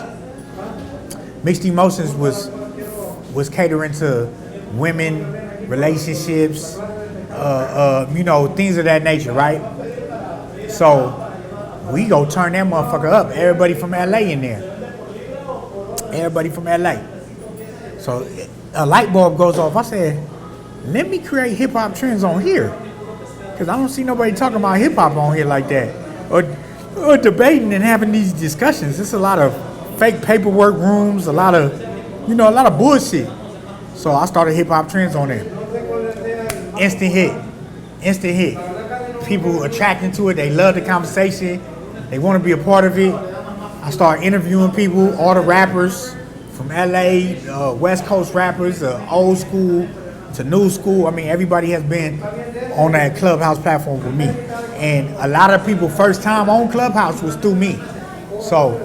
Mixed Emotions was catering to women, relationships, things of that nature, right? So we go turn that motherfucker up. Everybody from LA in there. Everybody from LA. So a light bulb goes off. I said, let me create hip hop trends on here. Cause I don't see nobody talking about hip hop on here like that. Or debating and having these discussions. It's a lot of fake paperwork rooms, a lot of bullshit. So I started Hip Hop Trends on there. Instant hit. People attracting to it. They love the conversation. They want to be a part of it. I started interviewing people, all the rappers from LA, West Coast rappers, old school to new school. I mean, everybody has been on that Clubhouse platform with me. And a lot of people first time on Clubhouse was through me. So,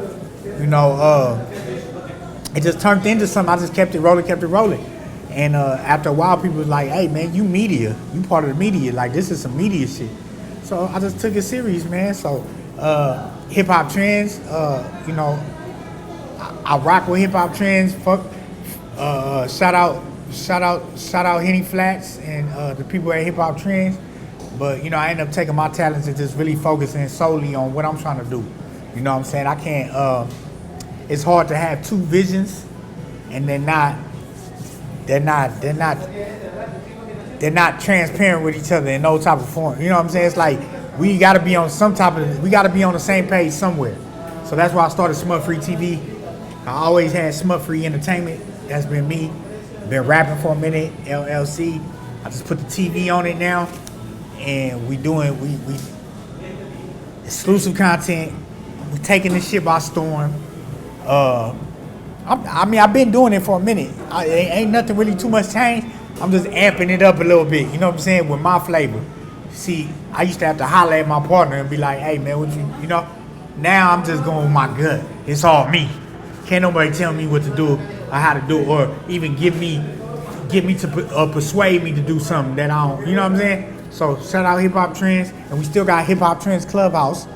it just turned into something. I just kept it rolling. And after a while, people was like, hey, man, you media. You part of the media. Like, this is some media shit. So I just took it serious, man. So hip hop trends, you know, I rock with hip hop trends. Shout out Henny Flats and the people at Hip Hop Trends. But, you know, I ended up taking my talents and just really focusing solely on what I'm trying to do. You know what I'm saying? I can't, it's hard to have two visions and they're not transparent with each other in no type of form. You know what I'm saying? It's like we gotta be on the same page somewhere. So that's why I started Smut Free TV. I always had Smut Free Entertainment. That's been me. Been rapping for a minute, LLC. I just put the TV on it now. And we exclusive content. We taking this shit by storm. I mean, I've been doing it for a minute. Ain't nothing really too much change. I'm just amping it up a little bit. You know what I'm saying? With my flavor. See, I used to have to holler at my partner and be like, hey man, what you know? Now I'm just going with my gut. It's all me. Can't nobody tell me what to do or how to do it, or even get me to persuade me to do something that I don't. You know what I'm saying? So shout out Hip Hop Trends, and we still got Hip Hop Trends Clubhouse,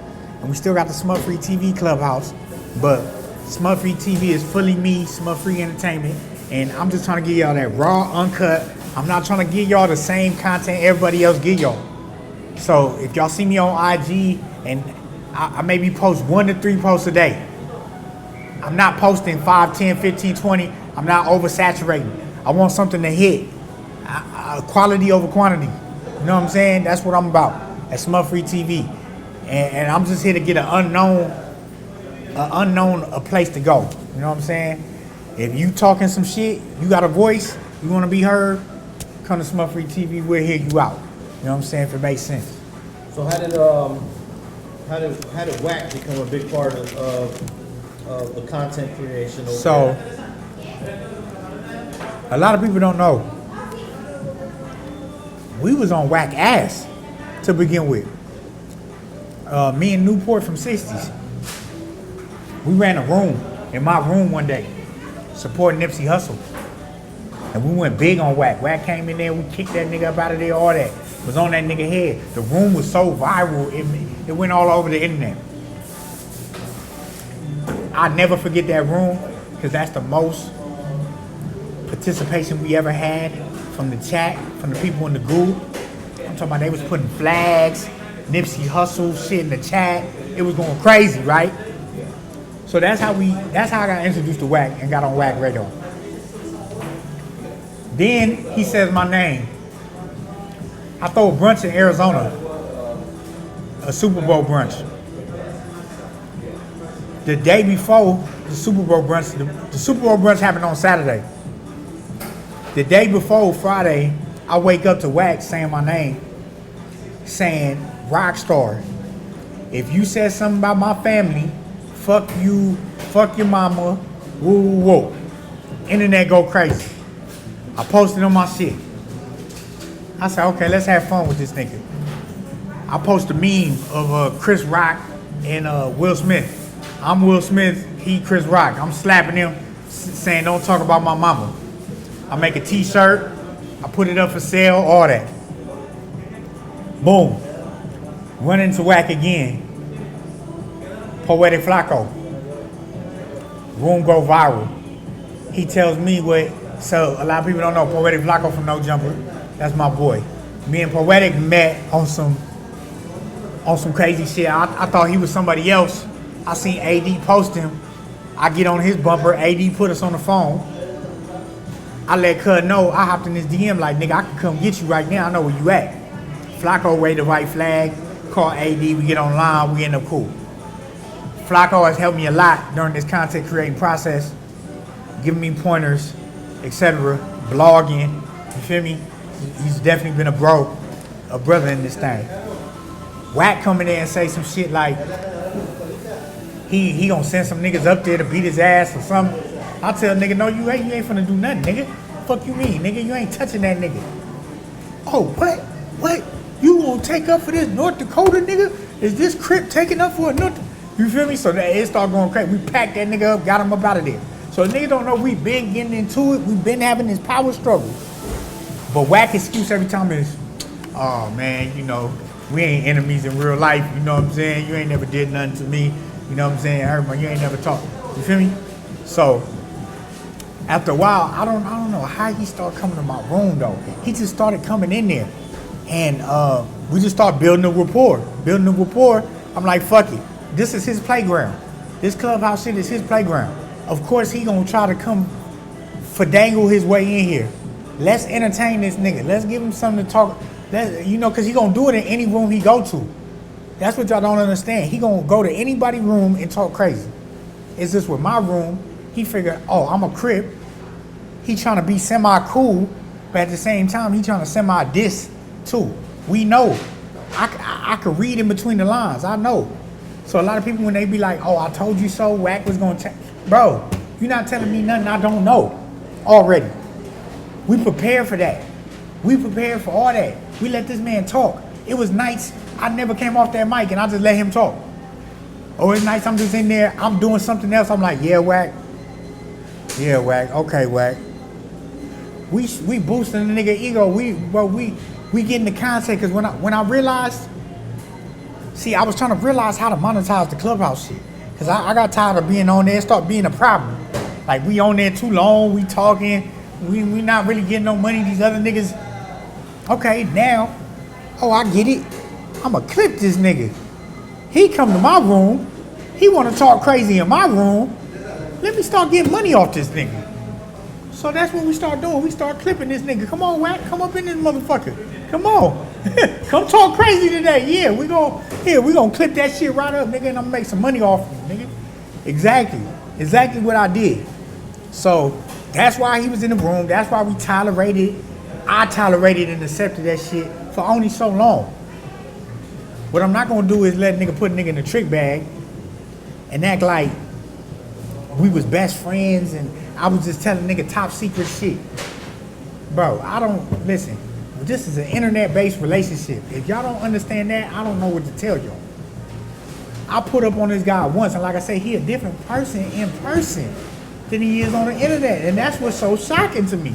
and we still got the Smut Free TV Clubhouse. But Smut Free TV is fully me, Smut Free Entertainment, and I'm just trying to give y'all that raw, uncut. I'm not trying to give y'all the same content everybody else give y'all. So if y'all see me on IG, and I maybe post 1 to 3 posts a day. I'm not posting 5, 10, 15, 20. I'm not oversaturating. I want something to hit. Quality over quantity. You know what I'm saying? That's what I'm about at Smut Free TV. And I'm just here to get a place to go. You know what I'm saying? If you talking some shit, you got a voice, you want to be heard, come to Smut Free TV, we'll hear you out. You know what I'm saying? If it makes sense. So how did Wack become a big part of the content creation over there? A lot of people don't know. We was on Wack ass to begin with. Me and Newport from 60s. We ran a room in my room one day, supporting Nipsey Hussle. And we went big on Wack. Wack came in there, we kicked that nigga up out of there, all that. Was on that nigga head. The room was so viral, it went all over the internet. I'll never forget that room, because that's the most participation we ever had from the chat, from the people in the group. I'm talking about they was putting flags, Nipsey Hussle shit in the chat. It was going crazy, right? So that's how I got introduced to Wack and got on Wack radio. Then he says my name. I throw a brunch in Arizona, a Super Bowl brunch. The day before the Super Bowl brunch, the Super Bowl brunch happened on Saturday. The day before, Friday, I wake up to Wack saying my name, saying, Rockstar, if you said something about my family, fuck you, fuck your mama, woo, woo, woo. Internet go crazy. I posted on my shit. I said, okay, let's have fun with this nigga. I post a meme of Chris Rock and Will Smith. I'm Will Smith, he Chris Rock. I'm slapping him, saying don't talk about my mama. I make a t-shirt, I put it up for sale, all that. Boom. Run into Wack again. Poetic Flacco. Room go viral. He tells me so a lot of people don't know Poetic Flacco from No Jumper. That's my boy. Me and Poetic met on some crazy shit. I thought he was somebody else. I seen AD post him. I get on his bumper, AD put us on the phone. I let Cud know, I hopped in his DM like, nigga, I can come get you right now, I know where you at. Flacco waved the white flag, call AD, we get online, we end up cool. Flacco has helped me a lot during this content creating process, giving me pointers, etc., blogging, you feel me? He's definitely been a brother in this thing. Wack come in there and say some shit like, he gonna send some niggas up there to beat his ass or something. I tell nigga, no, you ain't finna do nothing, nigga. Fuck you mean, nigga? You ain't touching that nigga. Oh, what? What? You gonna take up for this North Dakota nigga? Is this Crip taking up for a North? You feel me? So it started going crazy. We packed that nigga up, got him up out of there. So niggas don't know we been getting into it. We've been having this power struggle. But Wack excuse every time is, oh man, you know, we ain't enemies in real life. You know what I'm saying? You ain't never did nothing to me. You know what I'm saying? Herman, you ain't never talked. You feel me? So after a while, I don't know how he started coming to my room though. He just started coming in there, and we just started building a rapport. I'm like, fuck it. This is his playground. This clubhouse shit is his playground. Of course, he gonna try to come finagle his way in here. Let's entertain this nigga. Let's give him something to talk. You know, cause he gonna do it in any room he go to. That's what y'all don't understand. He gonna go to anybody's room and talk crazy. It's just with my room. He figured, oh, I'm a Crip. He trying to be semi-cool, but at the same time, he trying to semi-diss too. We know. I could read in between the lines. I know. So a lot of people, when they be like, oh, I told you so, Wack was gonna bro, you're not telling me nothing I don't know already. We prepared for that. We prepared for all that. We let this man talk. It was nights I never came off that mic and I just let him talk. Oh, it's nights I'm just in there, I'm doing something else. I'm like, yeah, Wack. Yeah, Wack. Okay, Wack. We boosting the nigga ego. We getting the content, because when I realized, see, I was trying to realize how to monetize the clubhouse shit. Because I got tired of being on there, start being a problem. Like, we on there too long, we talking, we not really getting no money, these other niggas. Okay, now, oh, I get it. I'ma clip this nigga. He come to my room, he wanna talk crazy in my room. Let me start getting money off this nigga. So that's what we start doing. We start clipping this nigga. Come on, Wack, come up in this motherfucker. Come on. Come talk crazy today. Yeah, we gonna clip that shit right up, nigga, and I'm gonna make some money off you, nigga. Exactly what I did. So that's why he was in the room. That's why I tolerated and accepted that shit for only so long. What I'm not gonna do is let a nigga put a nigga in a trick bag and act like we was best friends and I was just telling nigga top secret shit. Bro, listen, this is an internet-based relationship. If y'all don't understand that, I don't know what to tell y'all. I put up on this guy once, and like I say, he a different person in person than he is on the internet, and that's what's so shocking to me.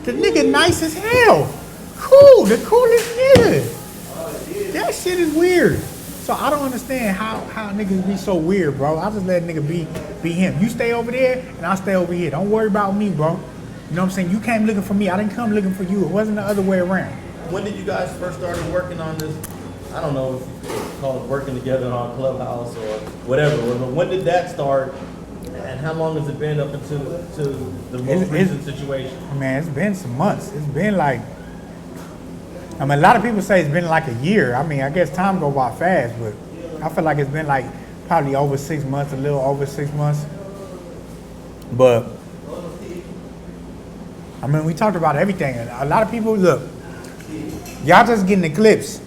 The nigga nice as hell. Cool, the coolest nigga. That shit is weird. So I don't understand how niggas be so weird, bro. I just let a nigga be him. You stay over there, and I stay over here. Don't worry about me, bro. You know what I'm saying? You came looking for me. I didn't come looking for you. It wasn't the other way around. When did you guys first started working on this? I don't know if you call it working together on Clubhouse or whatever. But when did that start? And how long has it been up into the most recent situation? Man, it's been some months. It's been like, I mean, a lot of people say it's been like a year. I mean, I guess time go by fast, but I feel like it's been like probably over 6 months, a little over 6 months. But I mean, we talked about everything. A lot of people, look, y'all just getting the clips.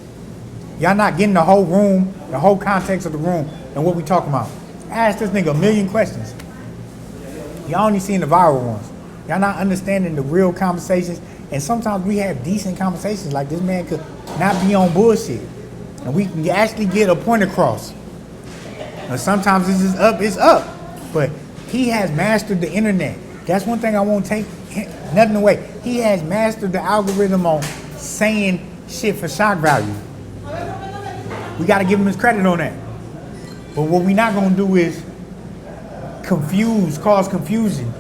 Y'all not getting the whole room, the whole context of the room and what we talking about. Ask this nigga a million questions. Y'all only seeing the viral ones. Y'all not understanding the real conversations. And sometimes we have decent conversations. Like, this man could not be on bullshit. And we can actually get a point across. And sometimes it's just up, it's up. But he has mastered the internet. That's one thing I won't take nothing away. He has mastered the algorithm on saying shit for shock value. We got to give him his credit on that. But what we not going to do is cause confusion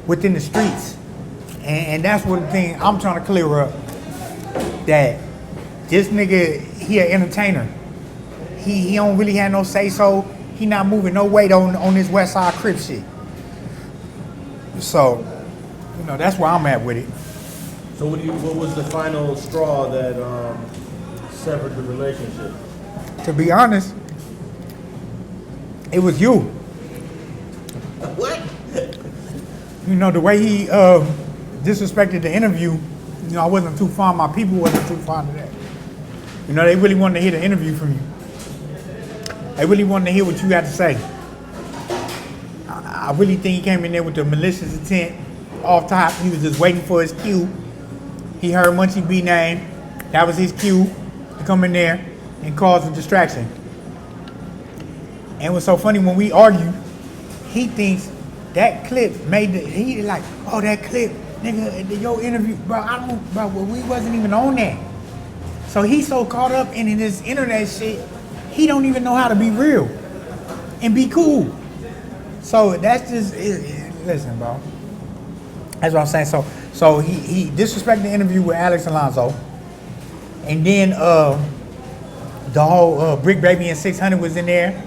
within the streets. And that's what the thing I'm trying to clear up. That this nigga, he an entertainer. He don't really have no say so. He not moving no weight on this West Side Crip shit. So, you know, that's where I'm at with it. So what was the final straw that severed the relationship? To be honest, it was you. What? You know, the way he disrespected the interview, you know, I wasn't too fond, my people wasn't too fond of that. You know, they really wanted to hear the interview from you. They really wanted to hear what you had to say. I really think he came in there with the malicious intent off top. He was just waiting for his cue. He heard Munchie B name. That was his cue to come in there and cause a distraction. And what's so funny, when we argue, he thinks that clip made he like, oh, that clip, nigga, your interview, bro, we wasn't even on that. So he's so caught up in this internet shit, he don't even know how to be real and be cool. So that's just, listen, bro. That's what I'm saying. So he disrespected the interview with Alex Alonso. And then the whole Brick Baby and 600 was in there.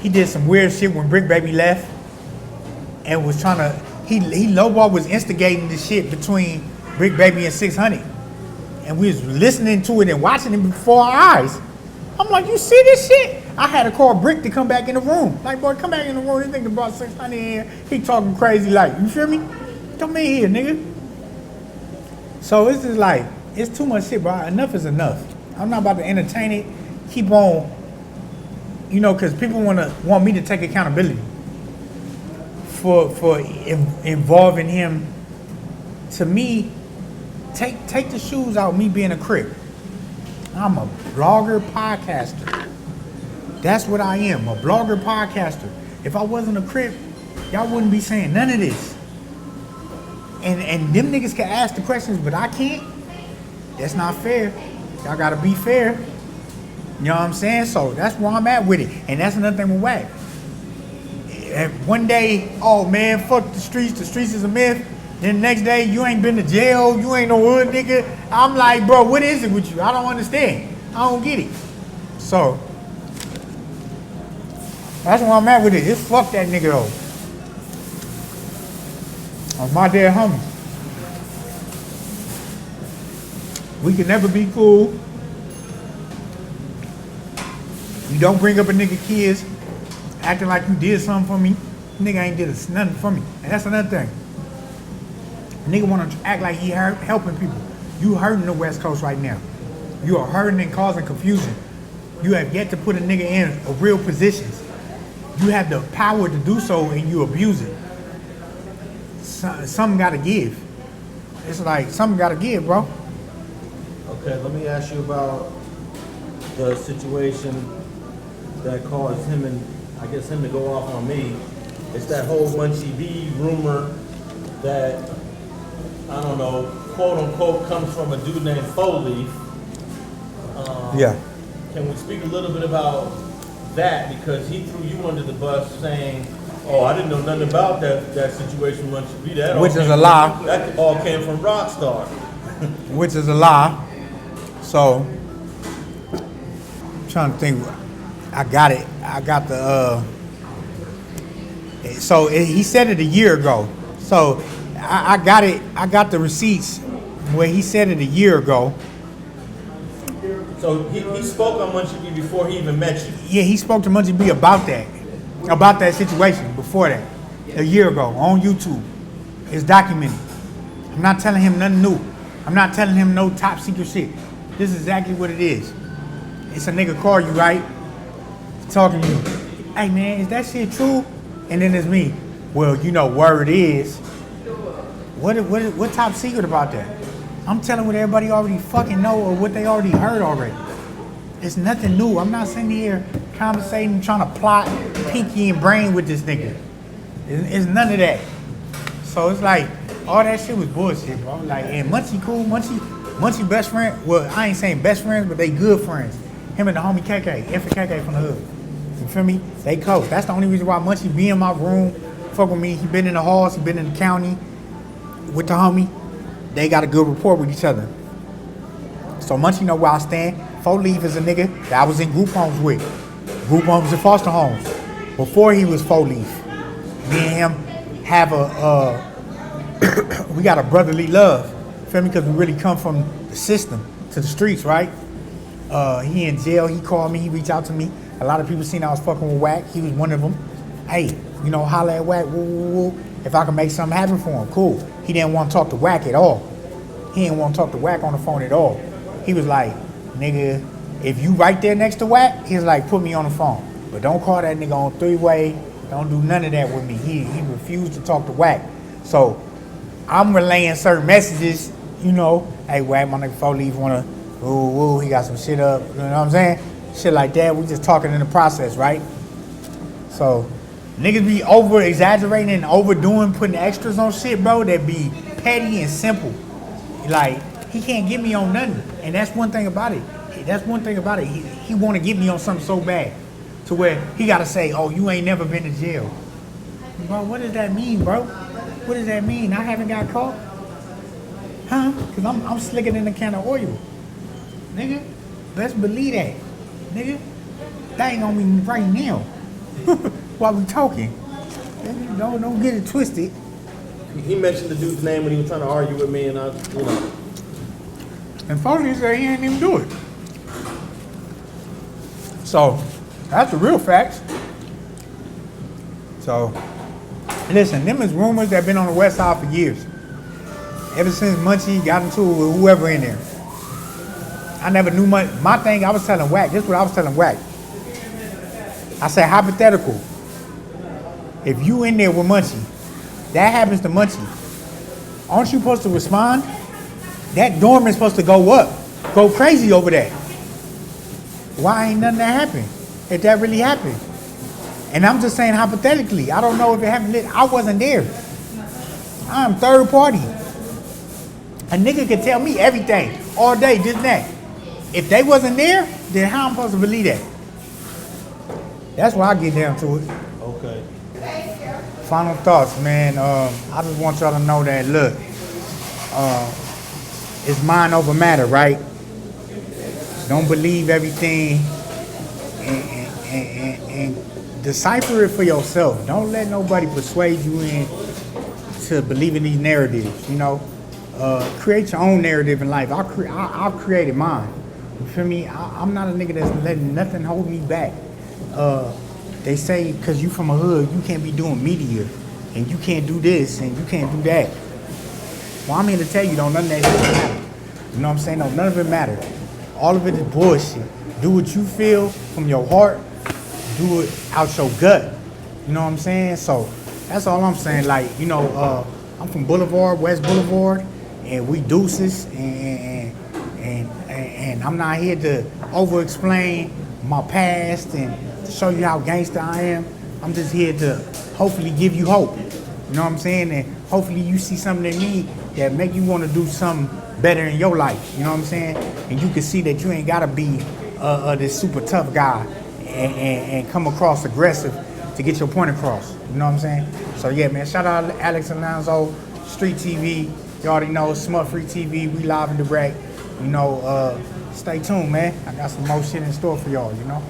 He did some weird shit when Brick Baby left and was trying to, he lowball was instigating the shit between Brick Baby and 600. And we was listening to it and watching it before our eyes. I'm like, you see this shit? I had to call Brick to come back in the room. Like, boy, come back in the room. This nigga brought 600 in here. He talking crazy like, you feel me? Come in here, nigga. So it's just like, it's too much shit, bro. Enough is enough. I'm not about to entertain it. Keep on, you know, because people want me to take accountability for involving him. To me, take the shoes out, me being a Crip. I'm a blogger podcaster. That's what I am, a blogger podcaster. If I wasn't a Crip, y'all wouldn't be saying none of this. And them niggas can ask the questions, but I can't. That's not fair. Y'all gotta be fair. You know what I'm saying? So that's where I'm at with it. And that's another thing with Wack. And one day, oh man, fuck the streets is a myth. Then the next day, you ain't been to jail, you ain't no hood nigga. I'm like, bro, what is it with you? I don't understand. I don't get it. So, that's where I'm at with it. It's fuck that nigga though. That's my dead homie. We can never be cool. You don't bring up a nigga kids acting like you did something for me. Nigga ain't did nothing for me. And that's another thing. Nigga want to act like he helping people. You hurting the West Coast right now. You are hurting and causing confusion. You have yet to put a nigga in a real positions. You have the power to do so and you abuse it. Something gotta give. It's like something gotta give, bro. Okay, let me ask you about the situation that caused him to go off on me. It's that whole Munchie B rumor that, I don't know, quote unquote, comes from a dude named Foley. Yeah. Can we speak a little bit about that? Because he threw you under the bus saying, oh, I didn't know nothing about that situation with Munchie B. Which is a lie. That all came from RocStar. Which is a lie. So, I'm trying to think. I got it. I got the, he said it a year ago. So, I got it. I got the receipts where he said it a year ago. So, he spoke on Munchie B before he even met you? Yeah, he spoke to Munchie B about that situation before that, a year ago on YouTube. It's documented. I'm not telling him nothing new. I'm not telling him no top secret shit. This is exactly what it is. It's a nigga call you, right? Talking to you. Hey man, is that shit true? And then it's me. Well, you know, word is. What top secret about that? I'm telling what everybody already fucking know or what they already heard already. It's nothing new. I'm not sitting here conversating, trying to plot pinky and brain with this nigga. It's none of that. So it's like, all that shit was bullshit, bro. Like, and Munchie cool, Munchie best friend, well, I ain't saying best friends, but they good friends. Him and the homie KK, F and KK from the hood. You feel me? They close. That's the only reason why Munchie be in my room, fuck with me. He been in the halls, he been in the county with the homie. They got a good rapport with each other. So Munchie know where I stand. 4Leaf is a nigga that I was in group homes with. Group homes and foster homes. Before he was 4Leaf. Me and him have we got a brotherly love. Feel me? Because we really come from the system to the streets, right? He in jail, he called me, he reached out to me. A lot of people seen I was fucking with Wack. He was one of them. Hey, you know, holla at Wack, woo, woo, woo. If I can make something happen for him, cool. He didn't want to talk to Wack at all. He didn't want to talk to Wack on the phone at all. He was like, nigga, if you right there next to Wack, he's like, put me on the phone. But don't call that nigga on three-way. Don't do none of that with me. He refused to talk to Wack. So I'm relaying certain messages, you know. Hey, Wack, my nigga 4Leaf wanna, woo, woo, he got some shit up. You know what I'm saying? Shit like that. We just talking in the process, right? So Niggas be over exaggerating and overdoing, putting extras on shit, bro, that be petty and simple. Like, he can't get me on nothing. And that's one thing about it. He want to get me on something so bad to where he got to say, oh, you ain't never been to jail. Bro, what does that mean, bro? What does that mean? I haven't got caught? Huh? Because I'm slicker than a can of oil. Nigga, best believe that. Nigga, that ain't on me right now. While we talking. Nigga, don't get it twisted. He mentioned the dude's name when he was trying to argue with me, and I, you know. And Foley said he didn't even do it. So, that's the real facts. So, listen, them is rumors that been on the west side for years. Ever since Munchie got into it with whoever in there. I never knew much. My thing, I was telling Wack, this is what I was telling Wack. I said, hypothetical. If you in there with Munchie, that happens to Munchie. Aren't you supposed to respond? That dorm is supposed to go up. Go crazy over that. Why ain't nothing that happened? If that really happened. And I'm just saying hypothetically. I don't know if it happened. I wasn't there. I'm third party. A nigga can tell me everything all day, this and that. If they wasn't there, then how I'm supposed to believe that? That's why I get down to it. Okay. Final thoughts, man. I just want y'all to know that, look, it's mind over matter, right? Don't believe everything and decipher it for yourself. Don't let nobody persuade you in to believe in these narratives, you know? Create your own narrative in life. I've created mine. You feel me? I'm not a nigga that's letting nothing hold me back. They say because you from a hood, you can't be doing media, and you can't do this, and you can't do that. Well, I'm here to tell you, none of that shit matter. You know what I'm saying? No, none of it matter. All of it is bullshit. Do what you feel from your heart. Do it out your gut. You know what I'm saying? So that's all I'm saying. Like, you know, I'm from Boulevard, West Boulevard, and we deuces, and I'm not here to over-explain my past and show you how gangster I am. I'm just here to hopefully give you hope. You know what I'm saying? And hopefully you see something in me that make you want to do something better in your life. You know what I'm saying? And you can see that you ain't gotta be this super tough guy and come across aggressive to get your point across. You know what I'm saying? So yeah, man, shout out to Alex Alonso, StreetTV. You already know, Smut Free TV. We live and direct. You know, stay tuned, man. I got some more shit in store for y'all, you know?